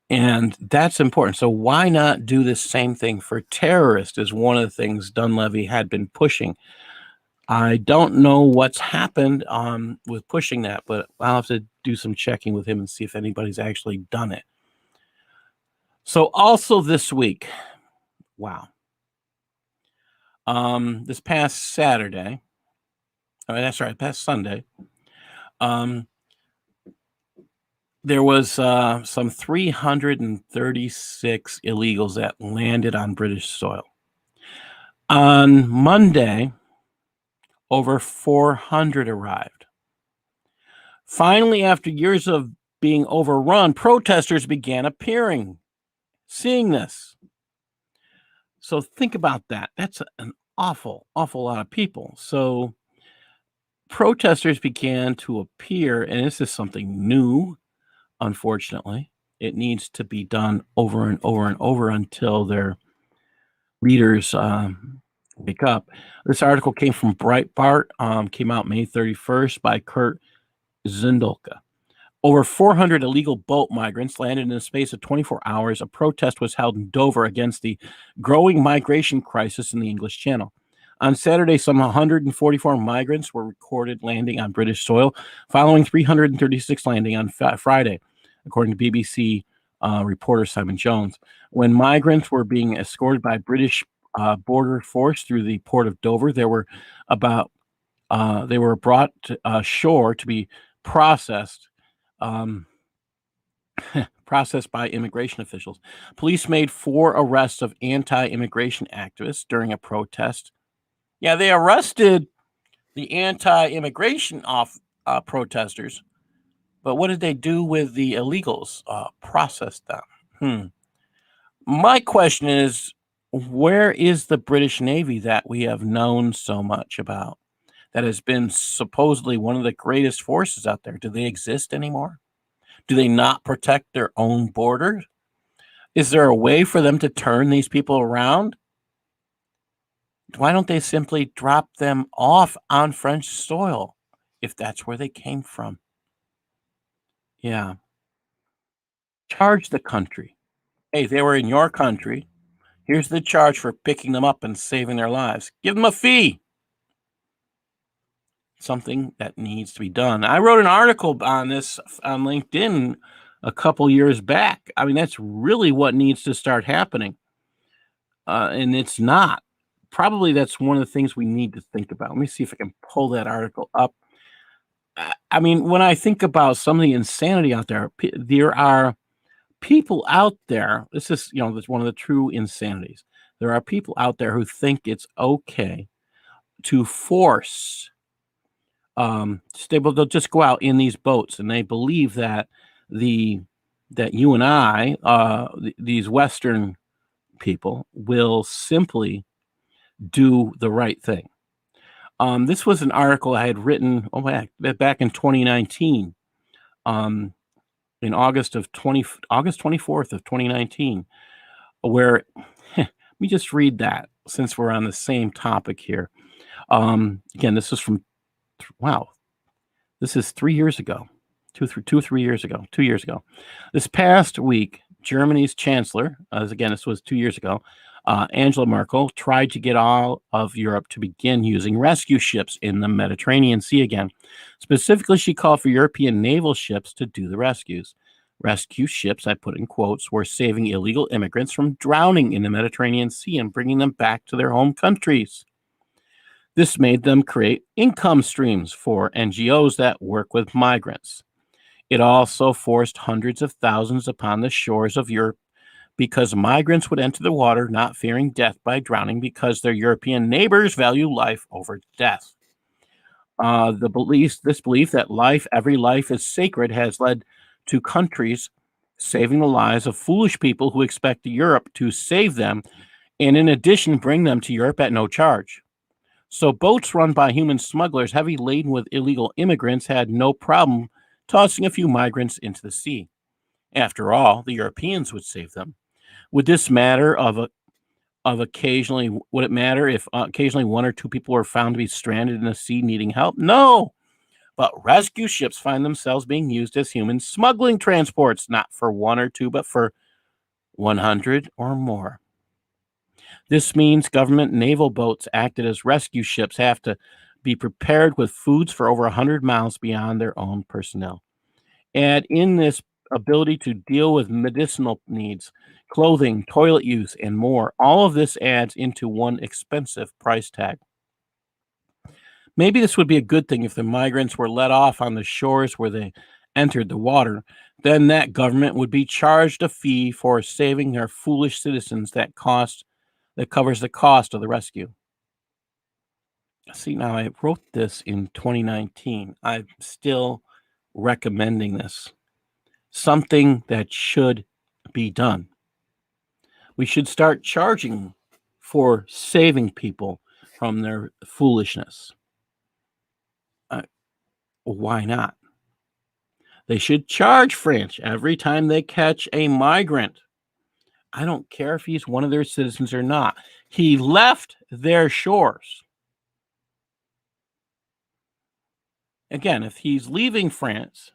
And that's important. So why not do the same thing for terrorists is one of the things Dunleavy had been pushing. I don't know what's happened with pushing that, but I'll have to do some checking with him and see if anybody's actually done it. So also this week, wow. This past Saturday, past Sunday, there was some 336 illegals that landed on British soil. On Monday, over 400 arrived. Finally, after years of being overrun, protesters began appearing, seeing this. So think about that. That's an awful lot of people. So protesters began to appear, and this is something new, unfortunately. It needs to be done over and over and over until their leaders wake up. This article came from Breitbart, came out May 31st by Kurt Zindulka. Over 400 illegal boat migrants landed in a space of 24 hours. A protest was held in Dover against the growing migration crisis in the English Channel. On Saturday, some 144 migrants were recorded landing on British soil, following 336 landing on Friday, according to BBC reporter Simon Jones. When migrants were being escorted by British border force through the port of Dover, they were brought ashore to be processed by immigration officials. Police made 4 arrests of anti-immigration activists during a protest. Yeah, they arrested the anti-immigration protesters, but what did they do with the illegals? Processed them. My question is, where is the British Navy that we have known so much about, that has been supposedly one of the greatest forces out there? Do they exist anymore? Do they not protect their own borders? Is there a way for them to turn these people around? Why don't they simply drop them off on French soil if that's where they came from? Yeah. Charge the country. Hey, they were in your country. Here's the charge for picking them up and saving their lives. Give them a fee. Something that needs to be done. I wrote an article on this on LinkedIn a couple years back. I mean, that's really what needs to start happening. And it's not. Probably that's one of the things we need to think about. Let me see if I can pull that article up. I mean, when I think about some of the insanity out there, there are people out there. This is, that's one of the true insanities. There are people out there who think it's okay to force they'll just go out in these boats, and they believe that that you and I, these Western people, will simply do the right thing. This was an article I had written back in 2019, in August 24th of 2019, where let me just read that since we're on the same topic here. Again, this is from this is 3 years ago, 3 years ago, 2 years ago. This past week, Germany's chancellor, this was 2 years ago, Angela Merkel tried to get all of Europe to begin using rescue ships in the Mediterranean Sea again. Specifically, she called for European naval ships to do the rescues. Rescue ships, I put in quotes, were saving illegal immigrants from drowning in the Mediterranean Sea and bringing them back to their home countries. This made them create income streams for NGOs that work with migrants. It also forced hundreds of thousands upon the shores of Europe because migrants would enter the water not fearing death by drowning because their European neighbors value life over death. This belief that every life is sacred has led to countries saving the lives of foolish people who expect Europe to save them, and in addition bring them to Europe at no charge. So boats run by human smugglers heavy laden with illegal immigrants had no problem tossing a few migrants into the sea. After all, the Europeans would save them. Would it matter if occasionally one or two people were found to be stranded in the sea needing help? No. But rescue ships find themselves being used as human smuggling transports, not for one or two, but for 100 or more. This means government naval boats acted as rescue ships have to be prepared with foods for over 100 miles beyond their own personnel. Add in this ability to deal with medicinal needs, clothing, toilet use, and more. All of this adds into one expensive price tag. Maybe this would be a good thing if the migrants were let off on the shores where they entered the water. Then that government would be charged a fee for saving their foolish citizens that covers the cost of the rescue. See, now I wrote this in 2019. I'm still recommending this. Something that should be done. We should start charging for saving people from their foolishness. Why not? They should charge France every time they catch a migrant. I don't care if he's one of their citizens or not. He left their shores. Again, if he's leaving France,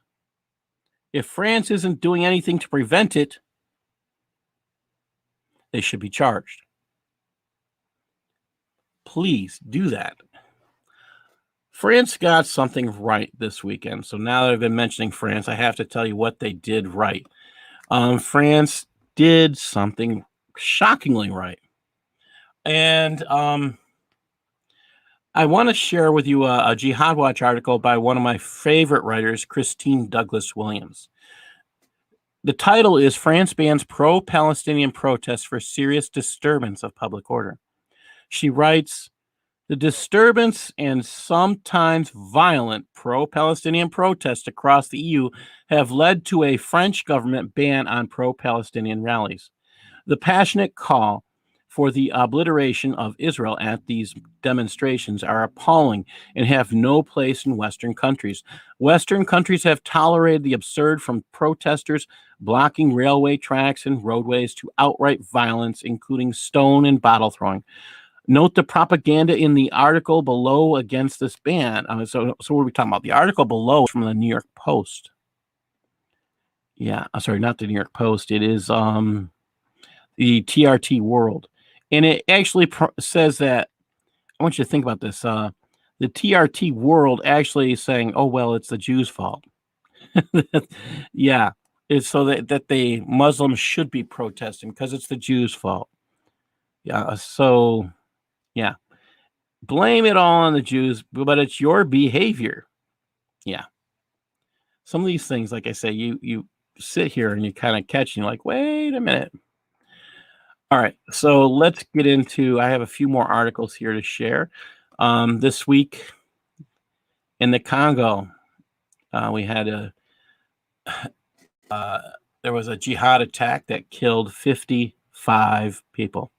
if France isn't doing anything to prevent it, they should be charged. Please do that. France got something right this weekend. So now that I've been mentioning France, I have to tell you what they did right. France did something shockingly right. And I want to share with you a Jihad Watch article by one of my favorite writers, Christine Douglas Williams. The title is France Bans Pro-Palestinian Protests for Serious Disturbance of Public Order. She writes, the disturbance and sometimes violent pro-Palestinian protests across the EU have led to a French government ban on pro-Palestinian rallies. The passionate call for the obliteration of Israel at these demonstrations are appalling and have no place in Western countries. Western countries have tolerated the absurd, from protesters blocking railway tracks and roadways to outright violence, including stone and bottle throwing. Note the propaganda in the article below against this ban. So what are we talking about? The article below is from the New York Post. Yeah, sorry, not the New York Post. It is the TRT World. And it actually says that, I want you to think about this. The TRT World actually is saying, oh, well, it's the Jews' fault. Yeah, it's so that the Muslims should be protesting because it's the Jews' fault. Yeah, so... yeah. Blame it all on the Jews, but it's your behavior. Yeah. Some of these things, like I say, you sit here and you kind of catch and you're like, wait a minute. All right. So let's get into, I have a few more articles here to share. This week, In the Congo, we had there was a jihad attack that killed 55 people.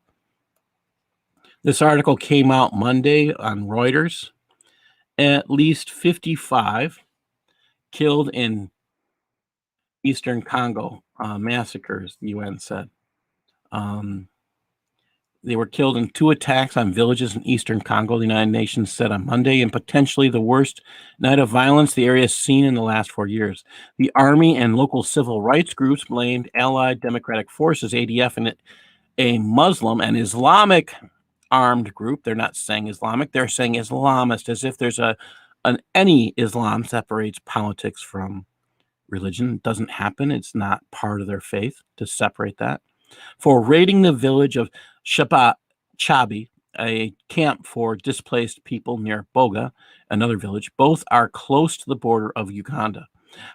This article came out Monday on Reuters. At least 55 killed in Eastern Congo massacres, the UN said. They were killed in 2 attacks on villages in Eastern Congo, the United Nations said on Monday, and potentially the worst night of violence the area has seen in the last 4 years. The army and local civil rights groups blamed Allied Democratic Forces, ADF, and a Muslim and Islamic armed group. They're not saying Islamic, they're saying Islamist, as if there's any Islam separates politics from religion. It doesn't happen. It's not part of their faith to separate that. For raiding the village of Chabi, a camp for displaced people near Boga, another village. Both are close to the border of Uganda.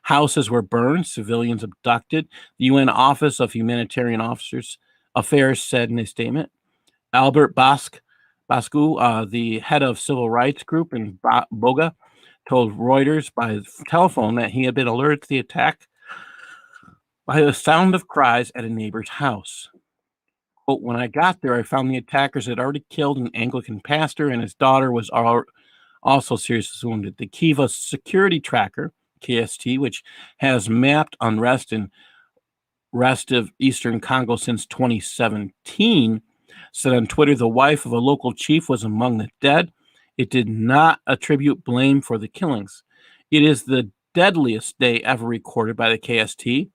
Houses were burned, civilians abducted. The UN Office of Humanitarian Affairs said in a statement. Albert Bascu, the head of civil rights group in Boga, told Reuters by telephone that he had been alerted to the attack by the sound of cries at a neighbor's house. Quote, when I got there, I found the attackers had already killed an Anglican pastor and his daughter was also seriously wounded. The Kiva Security Tracker, KST, which has mapped unrest in rest of Eastern Congo since 2017, said on Twitter the wife of a local chief was among the dead. It did not attribute blame for the killings. It is the deadliest day ever recorded by the KST.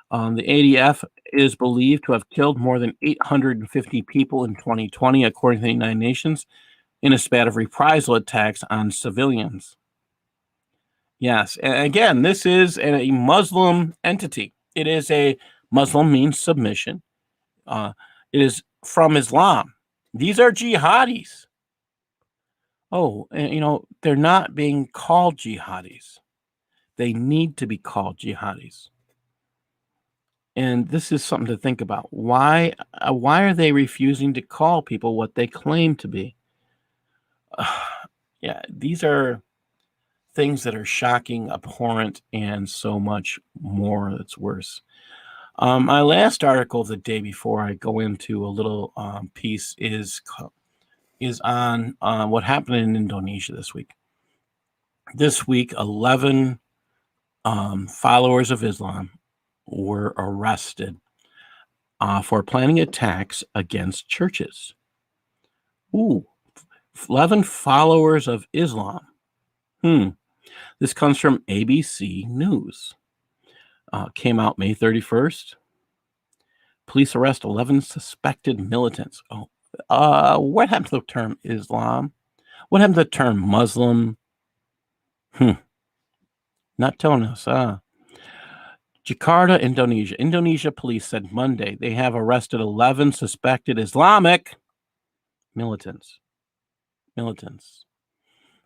The ADF is believed to have killed more than 850 people in 2020, according to the United Nations, in a spat of reprisal attacks on civilians. Yes, and again, this is a Muslim entity. It is Muslim means submission. It is from Islam. These are jihadis. Oh, and, they're not being called jihadis. They need to be called jihadis. And this is something to think about. Why are they refusing to call people what they claim to be? Yeah, these are things that are shocking, abhorrent, and so much more that's worse. My last article the day before I go into a little piece is on what happened in Indonesia this week. This week, 11 followers of Islam were arrested for planning attacks against churches. 11 followers of Islam. This comes from ABC News. Came out May 31st. Police arrest 11 suspected militants. What happened to the term Islam? What happened to the term Muslim? Not telling us. Jakarta, Indonesia. Indonesia police said Monday they have arrested 11 suspected Islamic militants.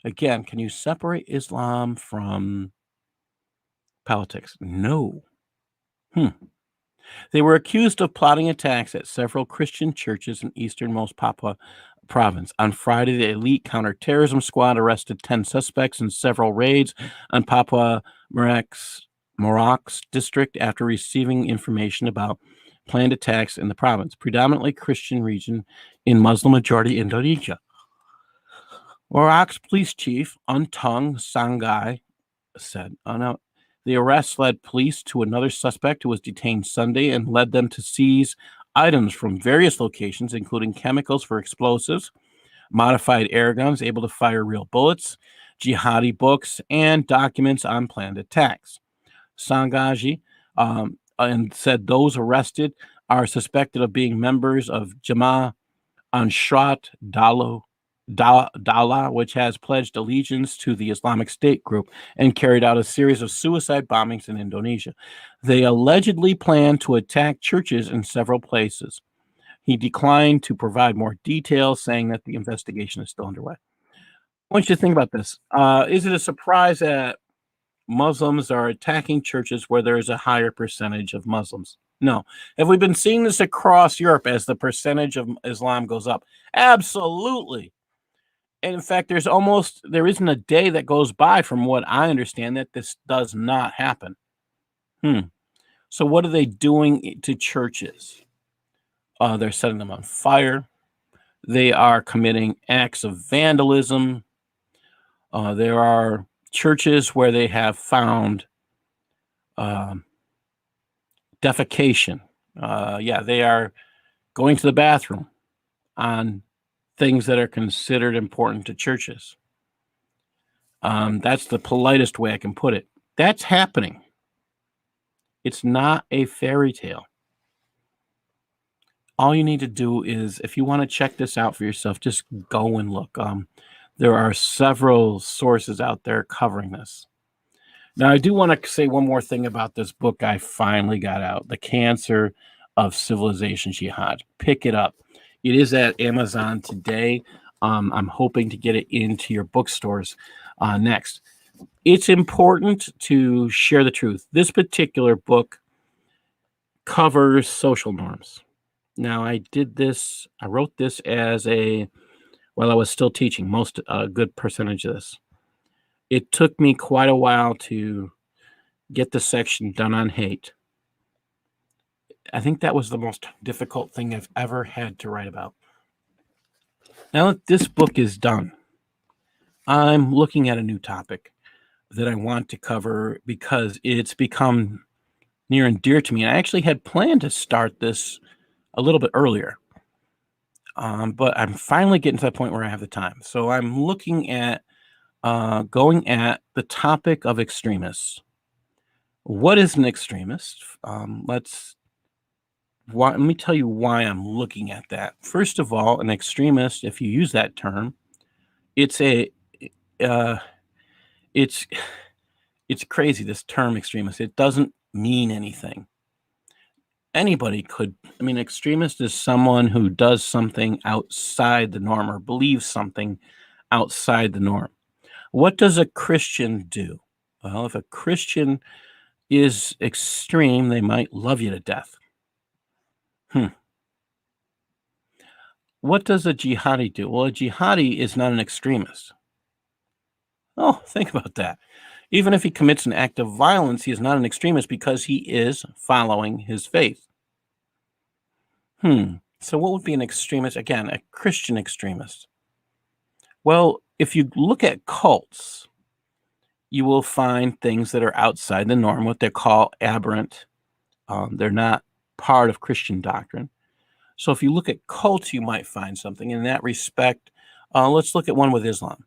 Again, can you separate Islam from politics? No. They were accused of plotting attacks at several Christian churches in easternmost Papua province. On Friday, the elite Counter Terrorism Squad arrested 10 suspects in several raids on Papua Morak's district after receiving information about planned attacks in the province, predominantly Christian region in Muslim-majority Indonesia. Morak's police chief, Untung Sanggai, said, the arrest led police to another suspect who was detained Sunday and led them to seize items from various locations, including chemicals for explosives, modified air guns able to fire real bullets, jihadi books, and documents on planned attacks. Sangaji and said those arrested are suspected of being members of Jamaah Ansharat Dala, which has pledged allegiance to the Islamic State group and carried out a series of suicide bombings in Indonesia. They allegedly plan to attack churches in several places. He declined to provide more details, saying that the investigation is still underway. I want you to think about this. Is it a surprise that Muslims are attacking churches where there is a higher percentage of Muslims? No. Have we been seeing this across Europe as the percentage of Islam goes up? Absolutely. And in fact, there isn't a day that goes by, from what I understand, that this does not happen. So what are they doing to churches? They're setting them on fire. They are committing acts of vandalism. There are churches where they have found defecation. They are going to the bathroom on things that are considered important to churches. That's the politest way I can put it. That's happening. It's not a fairy tale. All you need to do is, if you want to check this out for yourself, just go and look. There are several sources out there covering this. Now, I do want to say one more thing about this book I finally got out, The Cancer of Civilization Jihad. Pick it up. It is at Amazon today. I'm hoping to get it into your bookstores next. It's important to share the truth. This particular book covers social norms. Now, I wrote this while I was still teaching, a good percentage of this. It took me quite a while to get the section done on hate. I think that was the most difficult thing I've ever had to write about. Now that this book is done, I'm looking at a new topic that I want to cover because it's become near and dear to me. I actually had planned to start this a little bit earlier, but I'm finally getting to the point where I have the time. So I'm looking at going at the topic of extremists. What is an extremist? Let me tell you why I'm looking at that. First of all, an extremist, if you use that term, it's crazy, this term extremist. It doesn't mean anything. Anybody could. Extremist is someone who does something outside the norm or believes something outside the norm. What does a Christian do? Well, if a Christian is extreme, they might love you to death. What does a jihadi do? Well, a jihadi is not an extremist. Oh, think about that. Even if he commits an act of violence, he is not an extremist because he is following his faith. So what would be an extremist? Again, a Christian extremist. Well, if you look at cults, you will find things that are outside the norm, what they call aberrant. They're not part of Christian doctrine. So if you look at cults, you might find something in that respect. Let's look at one with Islam.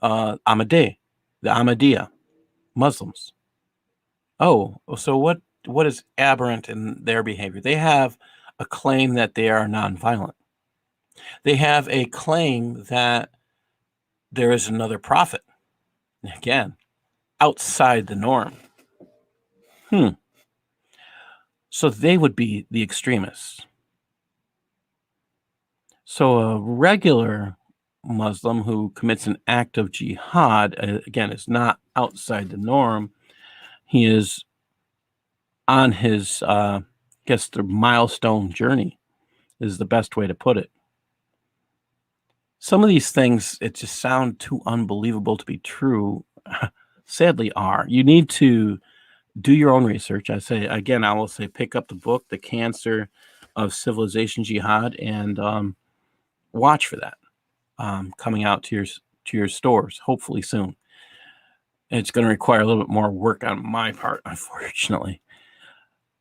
The Ahmadiyya, Muslims. Oh, so what is aberrant in their behavior? They have a claim that they are nonviolent. They have a claim that there is another prophet. Again, outside the norm. So they would be the extremists. So a regular Muslim who commits an act of jihad, again, is not outside the norm. He is on his, the milestone journey is the best way to put it. Some of these things, it just sound too unbelievable to be true, sadly are. You need to do your own research. I will say pick up the book, The Cancer of Civilization Jihad, and watch for that coming out to your stores, hopefully soon. It's going to require a little bit more work on my part, unfortunately.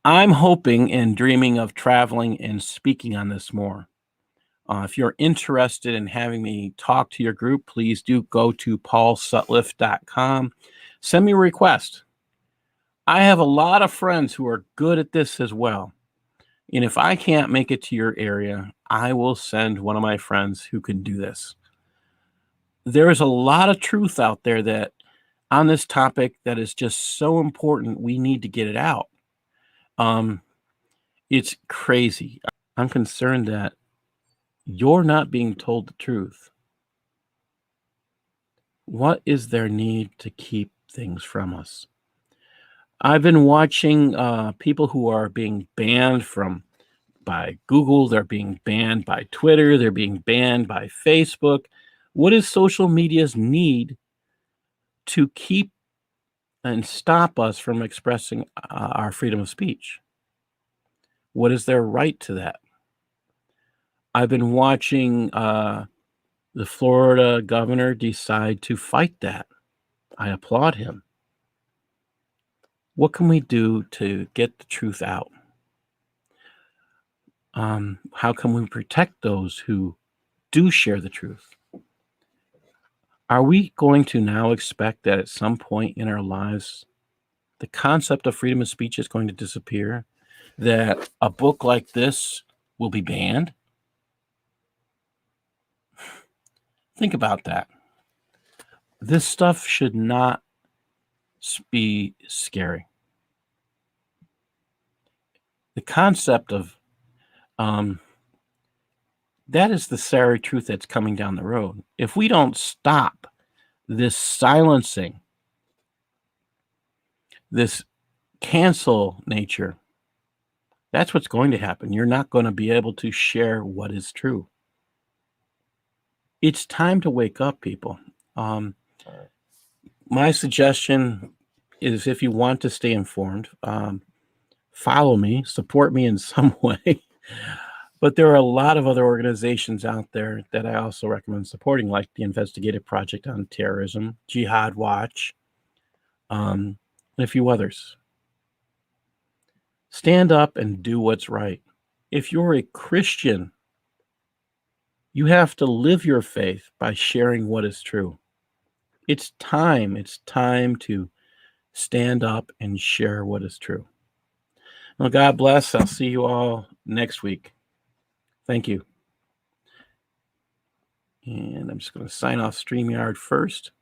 I'm hoping and dreaming of traveling and speaking on this more. If you're interested in having me talk to your group, please do go to paulsutliff.com. Send me a request. I have a lot of friends who are good at this as well. And if I can't make it to your area, I will send one of my friends who can do this. There is a lot of truth out there that on this topic that is just so important. We need to get it out. It's crazy. I'm concerned that you're not being told the truth. What is their need to keep things from us? I've been watching people who are being banned by Google. They're being banned by Twitter. They're being banned by Facebook. What is social media's need to keep and stop us from expressing our freedom of speech? What is their right to that? I've been watching the Florida governor decide to fight that. I applaud him. What can we do to get the truth out? How can we protect those who do share the truth? Are we going to now expect that at some point in our lives, the concept of freedom of speech is going to disappear? That a book like this will be banned? Think about that. This stuff should not be scary. The concept of that is the scary truth that's coming down the road. If we don't stop this silencing, this cancel nature, that's what's going to happen. You're not going to be able to share what is true. It's time to wake up, people. My suggestion is, if you want to stay informed, follow me, support me in some way. But there are a lot of other organizations out there that I also recommend supporting, like the Investigative Project on Terrorism, Jihad Watch, and a few others. Stand up and do what's right. If you're a Christian, you have to live your faith by sharing what is true. It's time to stand up and share what is true. Well, God bless. I'll see you all next week. Thank you. And I'm just going to sign off StreamYard first.